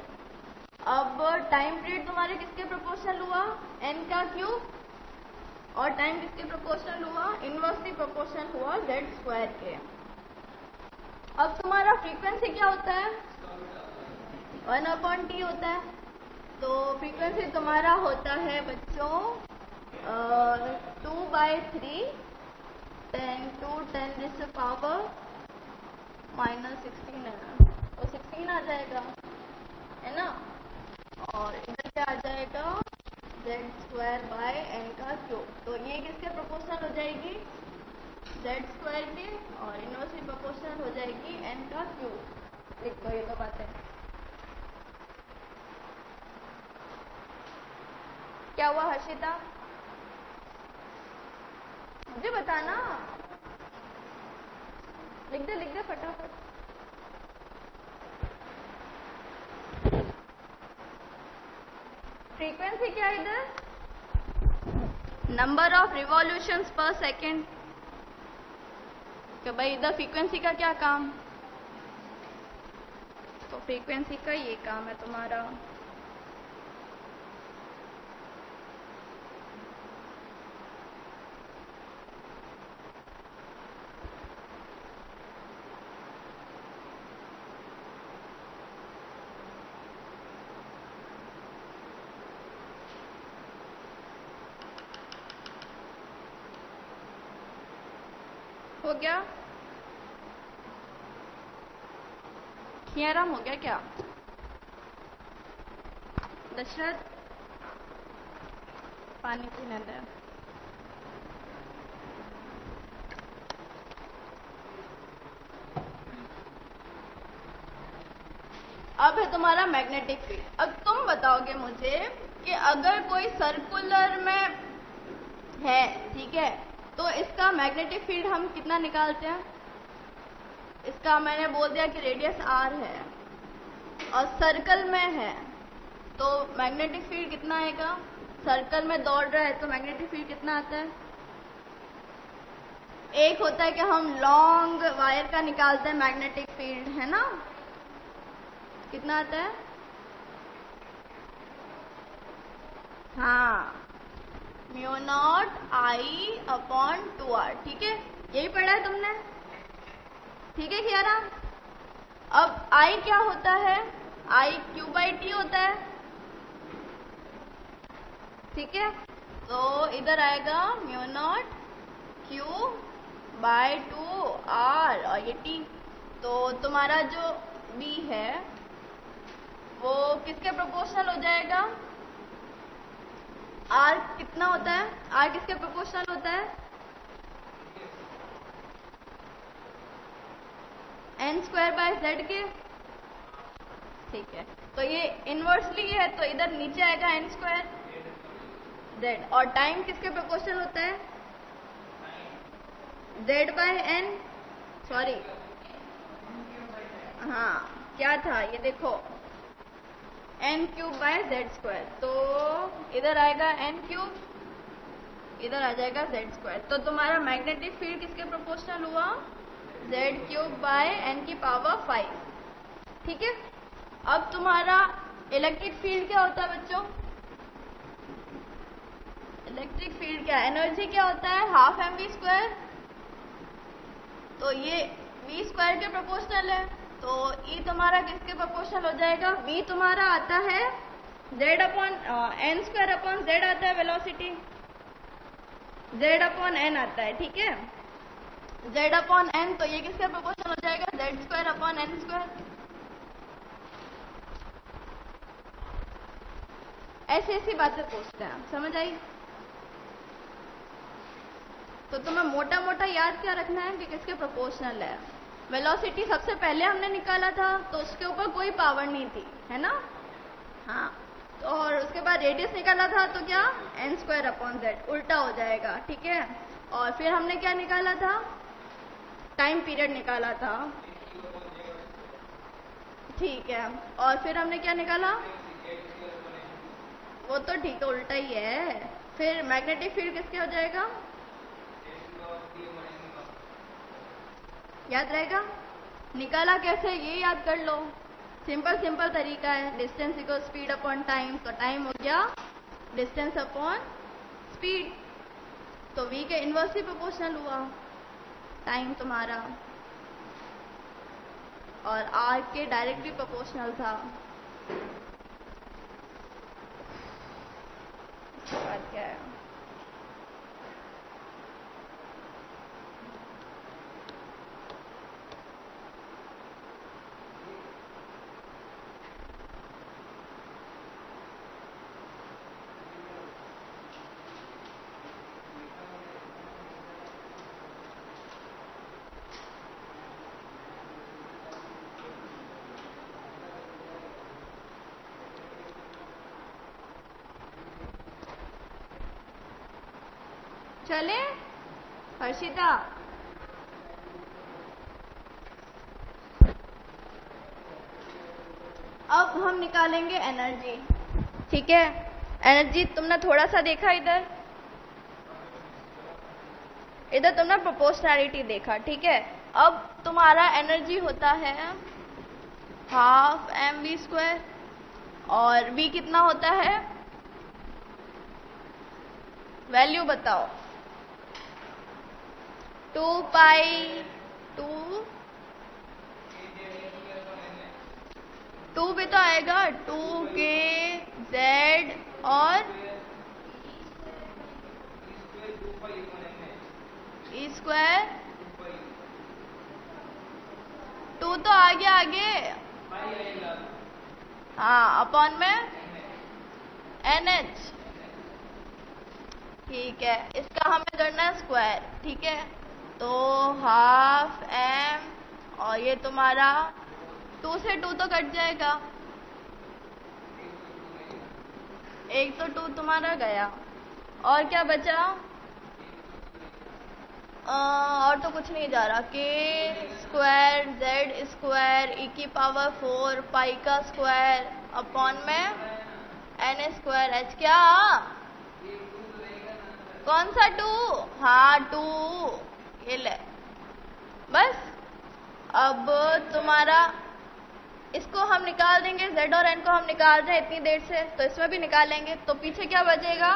अब टाइम पीरियड तुम्हारे किसके प्रोपोर्शनल हुआ, एन का क्यूब, और टाइम किसके प्रोपोर्शनल हुआ, इनवर्सली प्रोपोर्शनल हुआ जेड स्क्वायर के। अब तुम्हारा फ्रीक्वेंसी क्या होता है, 1/t होता है। तो फ्रीक्वेंसी तुम्हारा होता है बच्चों 2/3 10 to 10⁻⁻16 है, तो 16 आ जाएगा, है ना। और इधर क्या आ जाएगा, जेड स्क्वायर बाय एन का क्यूब। तो ये किसके प्रोपोर्शनल हो जाएगी, जेड स्क्वायर के, और इनवर्सली प्रोपोर्शनल हो जाएगी एन का क्यूब। लिख दो ये तो बातें। क्या हुआ हर्षिता, मुझे बताना, लिख दे फटाफट। फ्रीक्वेंसी क्या है इधर, नंबर ऑफ रिवॉल्यूशंस पर सेकेंड। तो भाई इधर फ्रीक्वेंसी का क्या काम, तो फ्रीक्वेंसी का ये काम है तुम्हारा। हो गया, खियाराम हो गया क्या, दशरथ पानी पीने दे। अब है तुम्हारा मैग्नेटिक फील्ड। अब तुम बताओगे मुझे कि अगर कोई सर्कुलर में है, ठीक है, तो इसका मैग्नेटिक फील्ड हम कितना निकालते हैं। इसका मैंने बोल दिया कि रेडियस आर है और सर्कल में है, तो मैग्नेटिक फील्ड कितना आएगा, सर्कल में दौड़ रहा है तो मैग्नेटिक फील्ड कितना आता है। एक होता है कि हम लॉन्ग वायर का निकालते हैं मैग्नेटिक फील्ड, है ना, कितना आता है, हाँ, μ0I/2r। ठीक है, यही पढ़ा है तुमने, ठीक है खियारा। अब I क्या होता है, I Q/T होता है, ठीक है। तो इधर आएगा μ0Q/2r और ये T। तो तुम्हारा जो B है वो किसके प्रोपोर्शनल हो जाएगा, R कितना होता है, R किसके प्रोपोर्शनल होता है, n²/z के। ठीक है, तो ये इनवर्सली है तो इधर नीचे आएगा n²z। और टाइम किसके प्रोपोर्शनल होता है, z/n, सॉरी, हाँ क्या था ये देखो, n³/z²। तो इधर आएगा n³, इधर आ जाएगा z²। तो तुम्हारा मैग्नेटिक फील्ड किसके प्रोपोर्शनल हुआ, z³/n⁵। ठीक है। अब तुम्हारा इलेक्ट्रिक फील्ड क्या होता है बच्चों, इलेक्ट्रिक फील्ड क्या, एनर्जी क्या होता है, ½mv²। तो ये v² के प्रोपोर्शनल है, तो E तुम्हारा किसके प्रोपोर्शनल हो जाएगा, V तुम्हारा आता है n²/z आता है वेलोसिटी, z/n आता है, ठीक है, z/n। तो ये किसके प्रोपोर्शनल हो जाएगा, z²/n²। ऐसी बातें पूछते हैं, समझ आई। तो तुम्हें मोटा मोटा याद क्या रखना है कि किसके प्रोपोर्शनल है। वेलोसिटी सबसे पहले हमने निकाला था तो उसके ऊपर कोई पावर नहीं थी, है ना, हाँ। और उसके बाद रेडियस निकाला था तो क्या n² उल्टा हो जाएगा, ठीक है। और फिर हमने क्या निकाला था, टाइम पीरियड निकाला था, ठीक है। और फिर हमने क्या निकाला, वो तो ठीक है, उल्टा ही है। फिर मैग्नेटिक फील्ड किसके हो जाएगा, याद रहेगा। निकाला कैसे ये याद कर लो, सिंपल तरीका है, distance equal speed upon time. तो टाइम हो गया डिस्टेंस अपॉन स्पीड, तो v के इनवर्सली प्रोपोर्शनल हुआ टाइम तुम्हारा, और r के डायरेक्टली प्रोपोर्शनल था। बात क्या है, चले हर्षिता। अब हम निकालेंगे एनर्जी, ठीक है। एनर्जी तुमने थोड़ा सा देखा इधर तुमने प्रोपोर्शनैलिटी देखा, ठीक है। अब तुम्हारा एनर्जी होता है हाफ mv², और v कितना होता है, वैल्यू बताओ। 2 पाई 2 भी तो आएगा, 2k z और e², 2 तो आगे हाँ, अपॉन में NH, ठीक है। इसका हमें करना है स्क्वायर, ठीक है। तो हाफ m, और ये तुम्हारा 2 से 2 तो कट जाएगा, एक तो 2 तुम्हारा गया, और क्या बचा, और तो कुछ नहीं जा रहा, k² z² e⁴ पाई का स्क्वायर अपॉन में n²h, क्या कौन सा 2, हाँ 2, ये ले बस। अब तुम्हारा इसको हम निकाल देंगे, z और n को हम निकाल रहे हैं इतनी देर से, तो इसमें भी निकालेंगे। तो पीछे क्या बचेगा,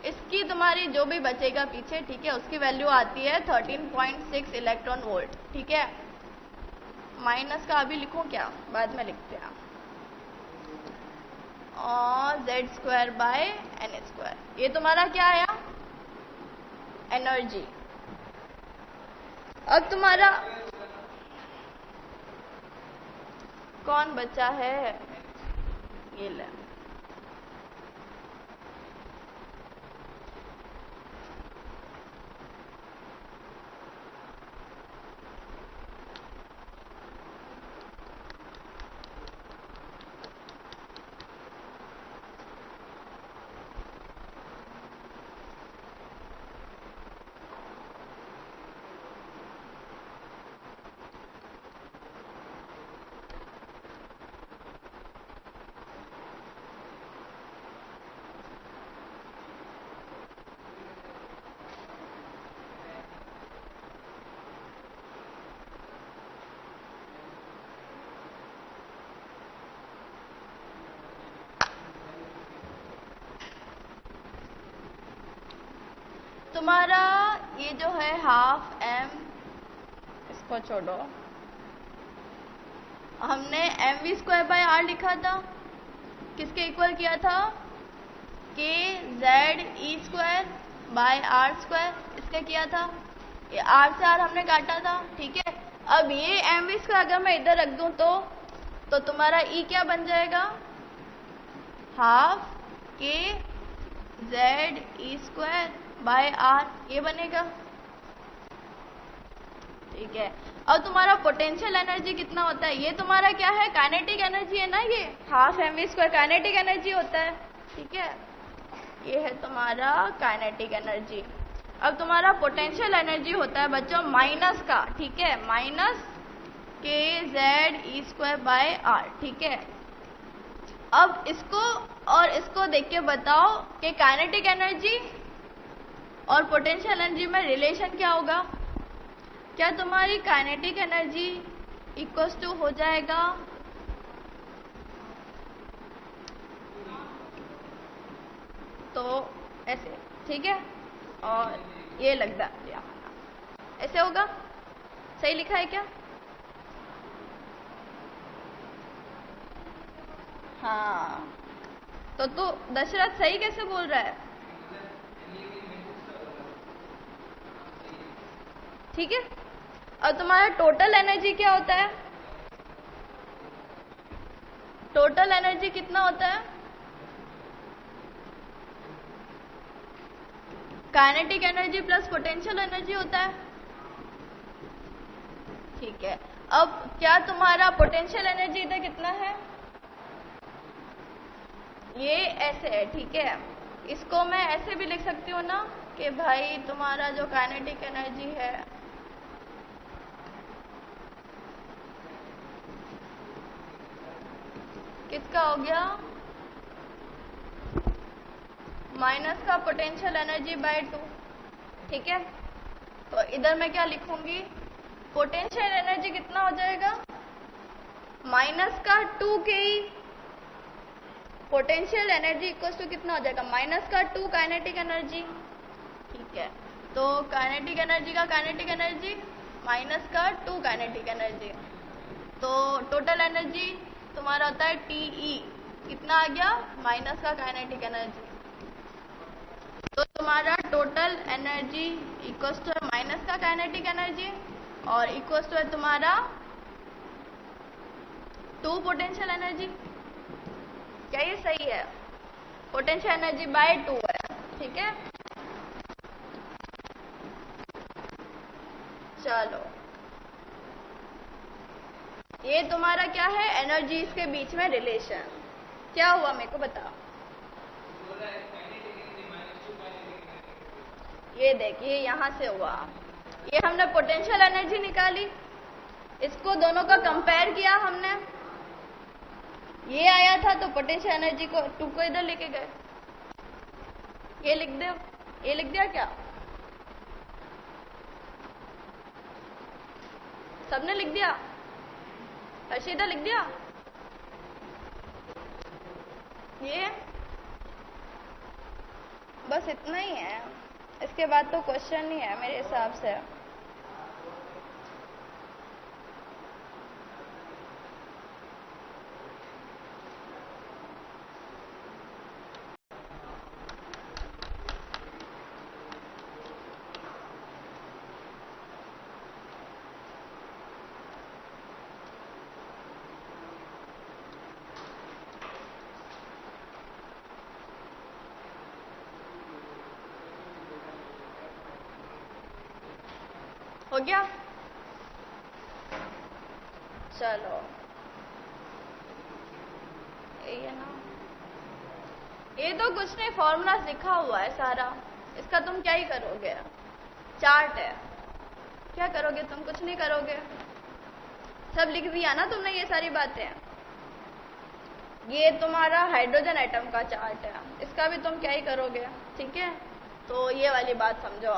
इसकी तुम्हारी जो भी बचेगा पीछे, ठीक है, उसकी वैल्यू आती है 13.6 इलेक्ट्रॉन वोल्ट, ठीक है। माइनस का अभी लिखूं क्या, बाद में लिखते हैं। और z²/n², ये तुम्हारा क्या आया, एनर्जी। अब तुम्हारा कौन बचा है, ये ले, तुम्हारा ये जो है हाफ m, इसको छोड़ो, हमने mv²/r लिखा था, किसके इक्वल किया था, k z e²/r², इसका किया था, ये r से r हमने काटा था, ठीक है। अब ये mv² अगर मैं इधर रख दूं तो तुम्हारा e क्या बन जाएगा, हाफ k z e²/r, ये बनेगा, ठीक है। अब तुम्हारा पोटेंशियल एनर्जी कितना होता है, ये तुम्हारा क्या है, काइनेटिक एनर्जी है ना, ये हाफ mv² काइनेटिक एनर्जी होता है, ठीक है, ये है तुम्हारा काइनेटिक एनर्जी। अब तुम्हारा पोटेंशियल एनर्जी होता है बच्चों माइनस का, ठीक है, माइनस kZe²/r, ठीक है। अब इसको और इसको देख के बताओ कि काइनेटिक एनर्जी और पोटेंशियल एनर्जी में रिलेशन क्या होगा। क्या तुम्हारी काइनेटिक एनर्जी इक्वल्स टू हो जाएगा तो ऐसे, ठीक है, और ये लगता है ऐसे होगा। सही लिखा है क्या? हाँ, तो तू दशरथ सही कैसे बोल रहा है? ठीक है। और तुम्हारा टोटल एनर्जी क्या होता है? टोटल एनर्जी कितना होता है? Kinetic energy plus potential energy होता है, ठीक है। अब क्या तुम्हारा पोटेंशियल एनर्जी इधर कितना है? ये ऐसे है, ठीक है। इसको मैं ऐसे भी लिख सकती हूँ ना कि भाई तुम्हारा जो काइनेटिक एनर्जी है किसका हो गया? माइनस का पोटेंशियल एनर्जी बाय 2, ठीक है। तो इधर मैं क्या लिखूंगी? पोटेंशियल एनर्जी कितना हो जाएगा? माइनस का 2ke। Potential energy equals to कितना हो जाएगा? माइनस का 2 काइनेटिक एनर्जी, ठीक है। तो काइनेटिक एनर्जी का काइनेटिक एनर्जी माइनस का 2 काइनेटिक एनर्जी, तो टोटल एनर्जी तुम्हारा होता है TE। कितना आ गया? माइनस का काइनेटिक एनर्जी। तो तुम्हारा total energy equals to minus का काइनेटिक एनर्जी और इक्वल्स टू है तुम्हारा 2 पोटेंशियल एनर्जी। क्या ये सही है? पोटेंशियल एनर्जी बाय 2 है, ठीक है। चलो, ये तुम्हारा क्या है? एनर्जीज के बीच में रिलेशन। क्या हुआ मेरे को बताओ। ये देखिए यहाँ से हुआ, ये हमने पोटेंशियल एनर्जी निकाली, इसको दोनों का कंपेयर किया हमने, ये आया था तो पोटेंशियल एनर्जी को 2 को इधर लेके गए। ये लिख दो, ये लिख दिया क्या? सबने लिख दिया? हर्षिता लिख दिया? ये बस इतना ही है, इसके बाद तो क्वेश्चन ही है मेरे हिसाब से। हो गया? चलो, ये ना, ये तो कुछ नहीं, फॉर्मूला लिखा हुआ है सारा, इसका तुम क्या ही करोगे? चार्ट है, क्या करोगे तुम? कुछ नहीं करोगे, सब लिख दिया ना तुमने ये सारी बातें। ये तुम्हारा हाइड्रोजन एटम का चार्ट है, इसका भी तुम क्या ही करोगे, ठीक है। तो ये वाली बात समझो।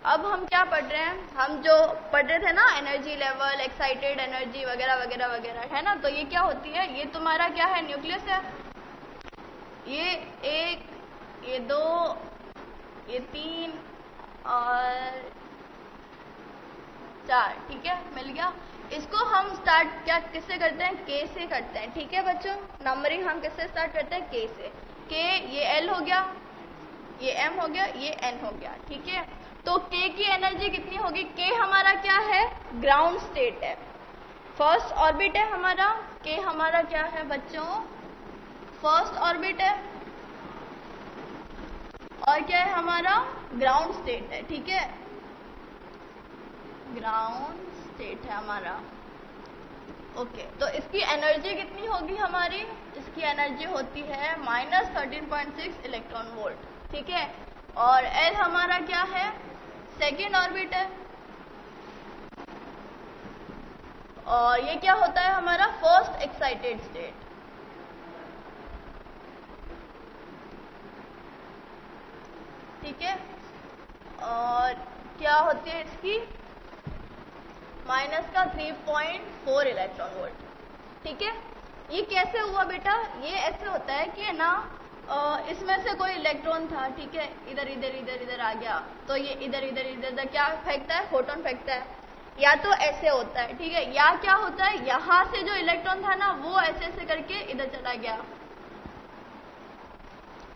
अब हम क्या पढ़ रहे हैं? हम जो पढ़ रहे थे ना एनर्जी लेवल, एक्साइटेड एनर्जी वगैरह वगैरह वगैरह, है ना। तो ये क्या होती है? ये तुम्हारा क्या है? न्यूक्लियस है। ये 1, ये 2, ये 3 और 4, ठीक है, मिल गया। इसको हम स्टार्ट क्या किससे करते हैं? के से करते हैं, ठीक है बच्चों। नंबरिंग हम किससे स्टार्ट करते हैं? के से। के, ये L हो गया, ये M हो गया, ये N हो गया, ठीक है। तो K की एनर्जी कितनी होगी? K हमारा क्या है? ग्राउंड स्टेट है, फर्स्ट ऑर्बिट है हमारा। K हमारा क्या है बच्चों? फर्स्ट ऑर्बिट है, और क्या है हमारा? ग्राउंड स्टेट है, ठीक है, ग्राउंड स्टेट है हमारा। ओके, तो इसकी एनर्जी कितनी होगी हमारी? इसकी एनर्जी होती है -13.6 इलेक्ट्रॉन वोल्ट, ठीक है। और L हमारा क्या है? सेकेंड ऑर्बिट है। और ये क्या होता है हमारा? First excited state. ठीक है। और क्या होती है इसकी? माइनस का 3.4 इलेक्ट्रॉन वोल्ट, ठीक है। ये कैसे हुआ बेटा? ये ऐसे होता है कि ना इसमें से कोई इलेक्ट्रॉन था, ठीक है, इधर इधर इधर इधर आ गया, तो ये इधर इधर इधर इधर क्या फेंकता है? फोटोन फेंकता है। या तो ऐसे होता है, ठीक है, या क्या होता है, यहाँ से जो इलेक्ट्रॉन था ना वो ऐसे ऐसे करके इधर चला गया,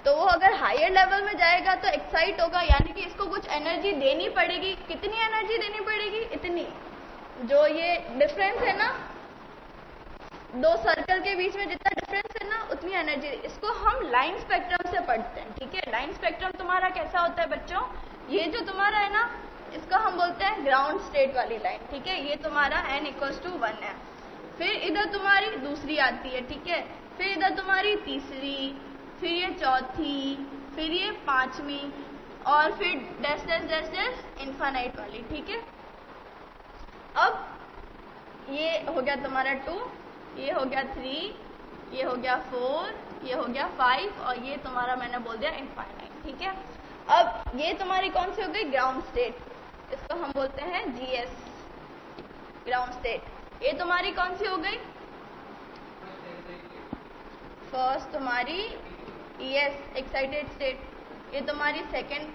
तो वो अगर हायर लेवल में जाएगा तो एक्साइट होगा, यानी कि इसको कुछ एनर्जी देनी पड़ेगी। कितनी एनर्जी देनी पड़ेगी? इतनी। जो ये डिफरेंस है ना दो सर्कल के बीच में, जितना डिफरेंस है ना उतनी एनर्जी। इसको हम लाइन स्पेक्ट्रम से पढ़ते हैं, ठीक है। लाइन स्पेक्ट्रम तुम्हारा कैसा होता है बच्चों? ये जो तुम्हारा है ना इसको हम बोलते हैं ग्राउंड स्टेट वाली लाइन, ठीक है। ये तुम्हारा n=1 है। फिर इधर तुम्हारी दूसरी आती है, ठीक है। फिर इधर तुम्हारी तीसरी, फिर ये चौथी, फिर ये पांचवी, और फिर dash dash dash dash infinite वाली, ठीक है। अब ये हो गया तुम्हारा 2, ये हो गया 3, ये हो गया 4, ये हो गया 5, और ये तुम्हारा मैंने बोल दिया इनफाइनाइट, ठीक है। अब ये तुम्हारी कौन सी हो गई? Ground state. इसको हम बोलते हैं GS, ग्राउंड स्टेट। ये तुम्हारी कौन सी हो गई? फर्स्ट तुम्हारी ES, एक्साइटेड स्टेट। ये तुम्हारी सेकेंड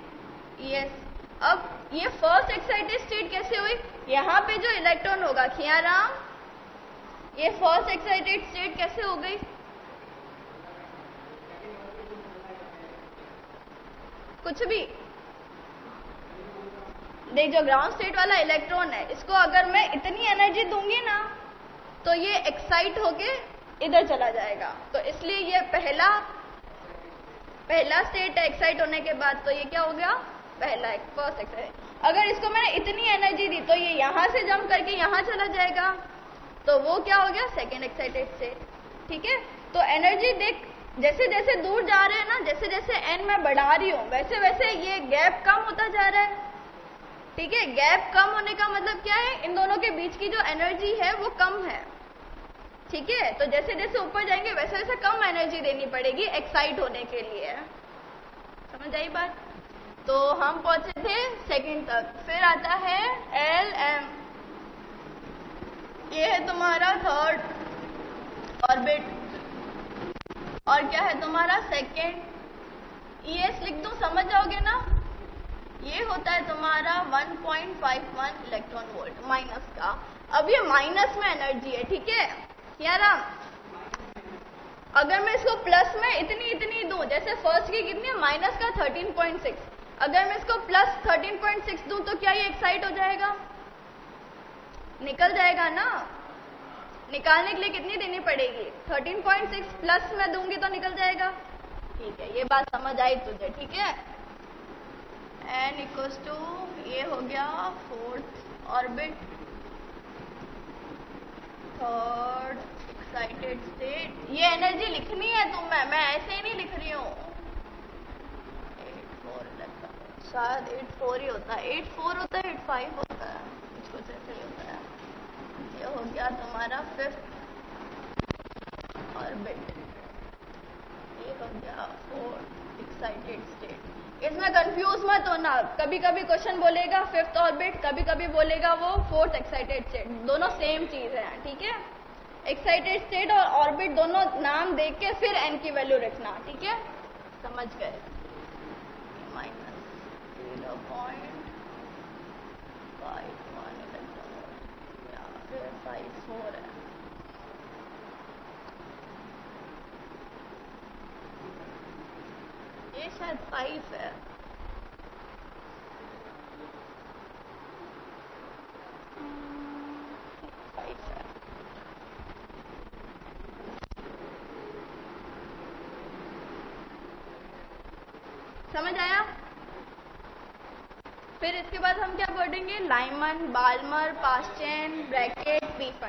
ES। अब ये फर्स्ट एक्साइटेड स्टेट कैसे हुई? यहाँ पे जो इलेक्ट्रॉन होगा खियाराम, ये फर्स्ट एक्साइटेड स्टेट कैसे हो गई? कुछ भी देख, जो ग्राउंड स्टेट वाला इलेक्ट्रॉन है इसको अगर मैं इतनी एनर्जी दूंगी ना तो ये एक्साइट होके इधर चला जाएगा। तो इसलिए ये पहला स्टेट है एक्साइट होने के बाद, तो ये क्या हो गया? First excite. अगर इसको मैंने इतनी एनर्जी दी तो ये यहाँ से जंप करके यहाँ चला जाएगा, तो वो क्या हो गया? सेकेंड एक्साइटेड स्टेट, ठीक है। तो एनर्जी देख, जैसे जैसे दूर जा रहे हैं ना, जैसे जैसे n मैं बढ़ा रही हूँ वैसे वैसे ये गैप कम होता जा रहा है, ठीक है। गैप कम होने का मतलब क्या है? इन दोनों के बीच की जो एनर्जी है वो कम है, ठीक है। तो जैसे जैसे ऊपर जाएंगे वैसे वैसे कम एनर्जी देनी पड़ेगी एक्साइट होने के लिए। समझ आई बात? तो हम पहुंचे थे सेकंड तक। फिर आता है LM, ये है तुम्हारा थर्ड ऑर्बिट। और क्या है तुम्हारा? सेकेंड ES लिख दूं, समझ जाओगे ना। ये होता है तुम्हारा 1.51 इलेक्ट्रॉन वोल्ट माइनस का। अब ये माइनस में एनर्जी है, ठीक है यारा। अगर मैं इसको प्लस में इतनी इतनी दूं, जैसे फर्स्ट की कितनी है? माइनस का 13.6। अगर मैं इसको प्लस 13.6 दूं तो क्या ये एक्साइट हो जाएगा? निकल जाएगा ना। निकालने के लिए कितनी देनी पड़ेगी? 13.6 प्लस में दूंगी तो निकल जाएगा, ठीक है। ये बात समझ आई तुझे, ठीक है। n=, ये हो गया fourth orbit, third excited state. ये एनर्जी लिखनी है तुम्हें, मैं ऐसे ही नहीं लिख रही हूँ। 8.4 शायद 8.4 ही होता है, 8.4 होता है, 8.5 होता है, कुछ ऐसे ही होता है। ये हो गया तुम्हारा फिफ्थ ऑर्बिट, ये हो गया फोर्थ एक्साइटेड स्टेट। इसमें कंफ्यूज मत होना, कभी कभी क्वेश्चन बोलेगा फिफ्थ ऑर्बिट, कभी कभी बोलेगा वो फोर्थ एक्साइटेड स्टेट, दोनों सेम चीज है, ठीक है। एक्साइटेड स्टेट और ऑर्बिट दोनों नाम देख के फिर n की वैल्यू रखना, ठीक है। समझ गए? -0.51 है। ये शायद 5 है। समझ आया? फिर इसके बाद हम क्या पढ़ेंगे? Lyman, Balmer, Paschen, bracket, प्रीफंड।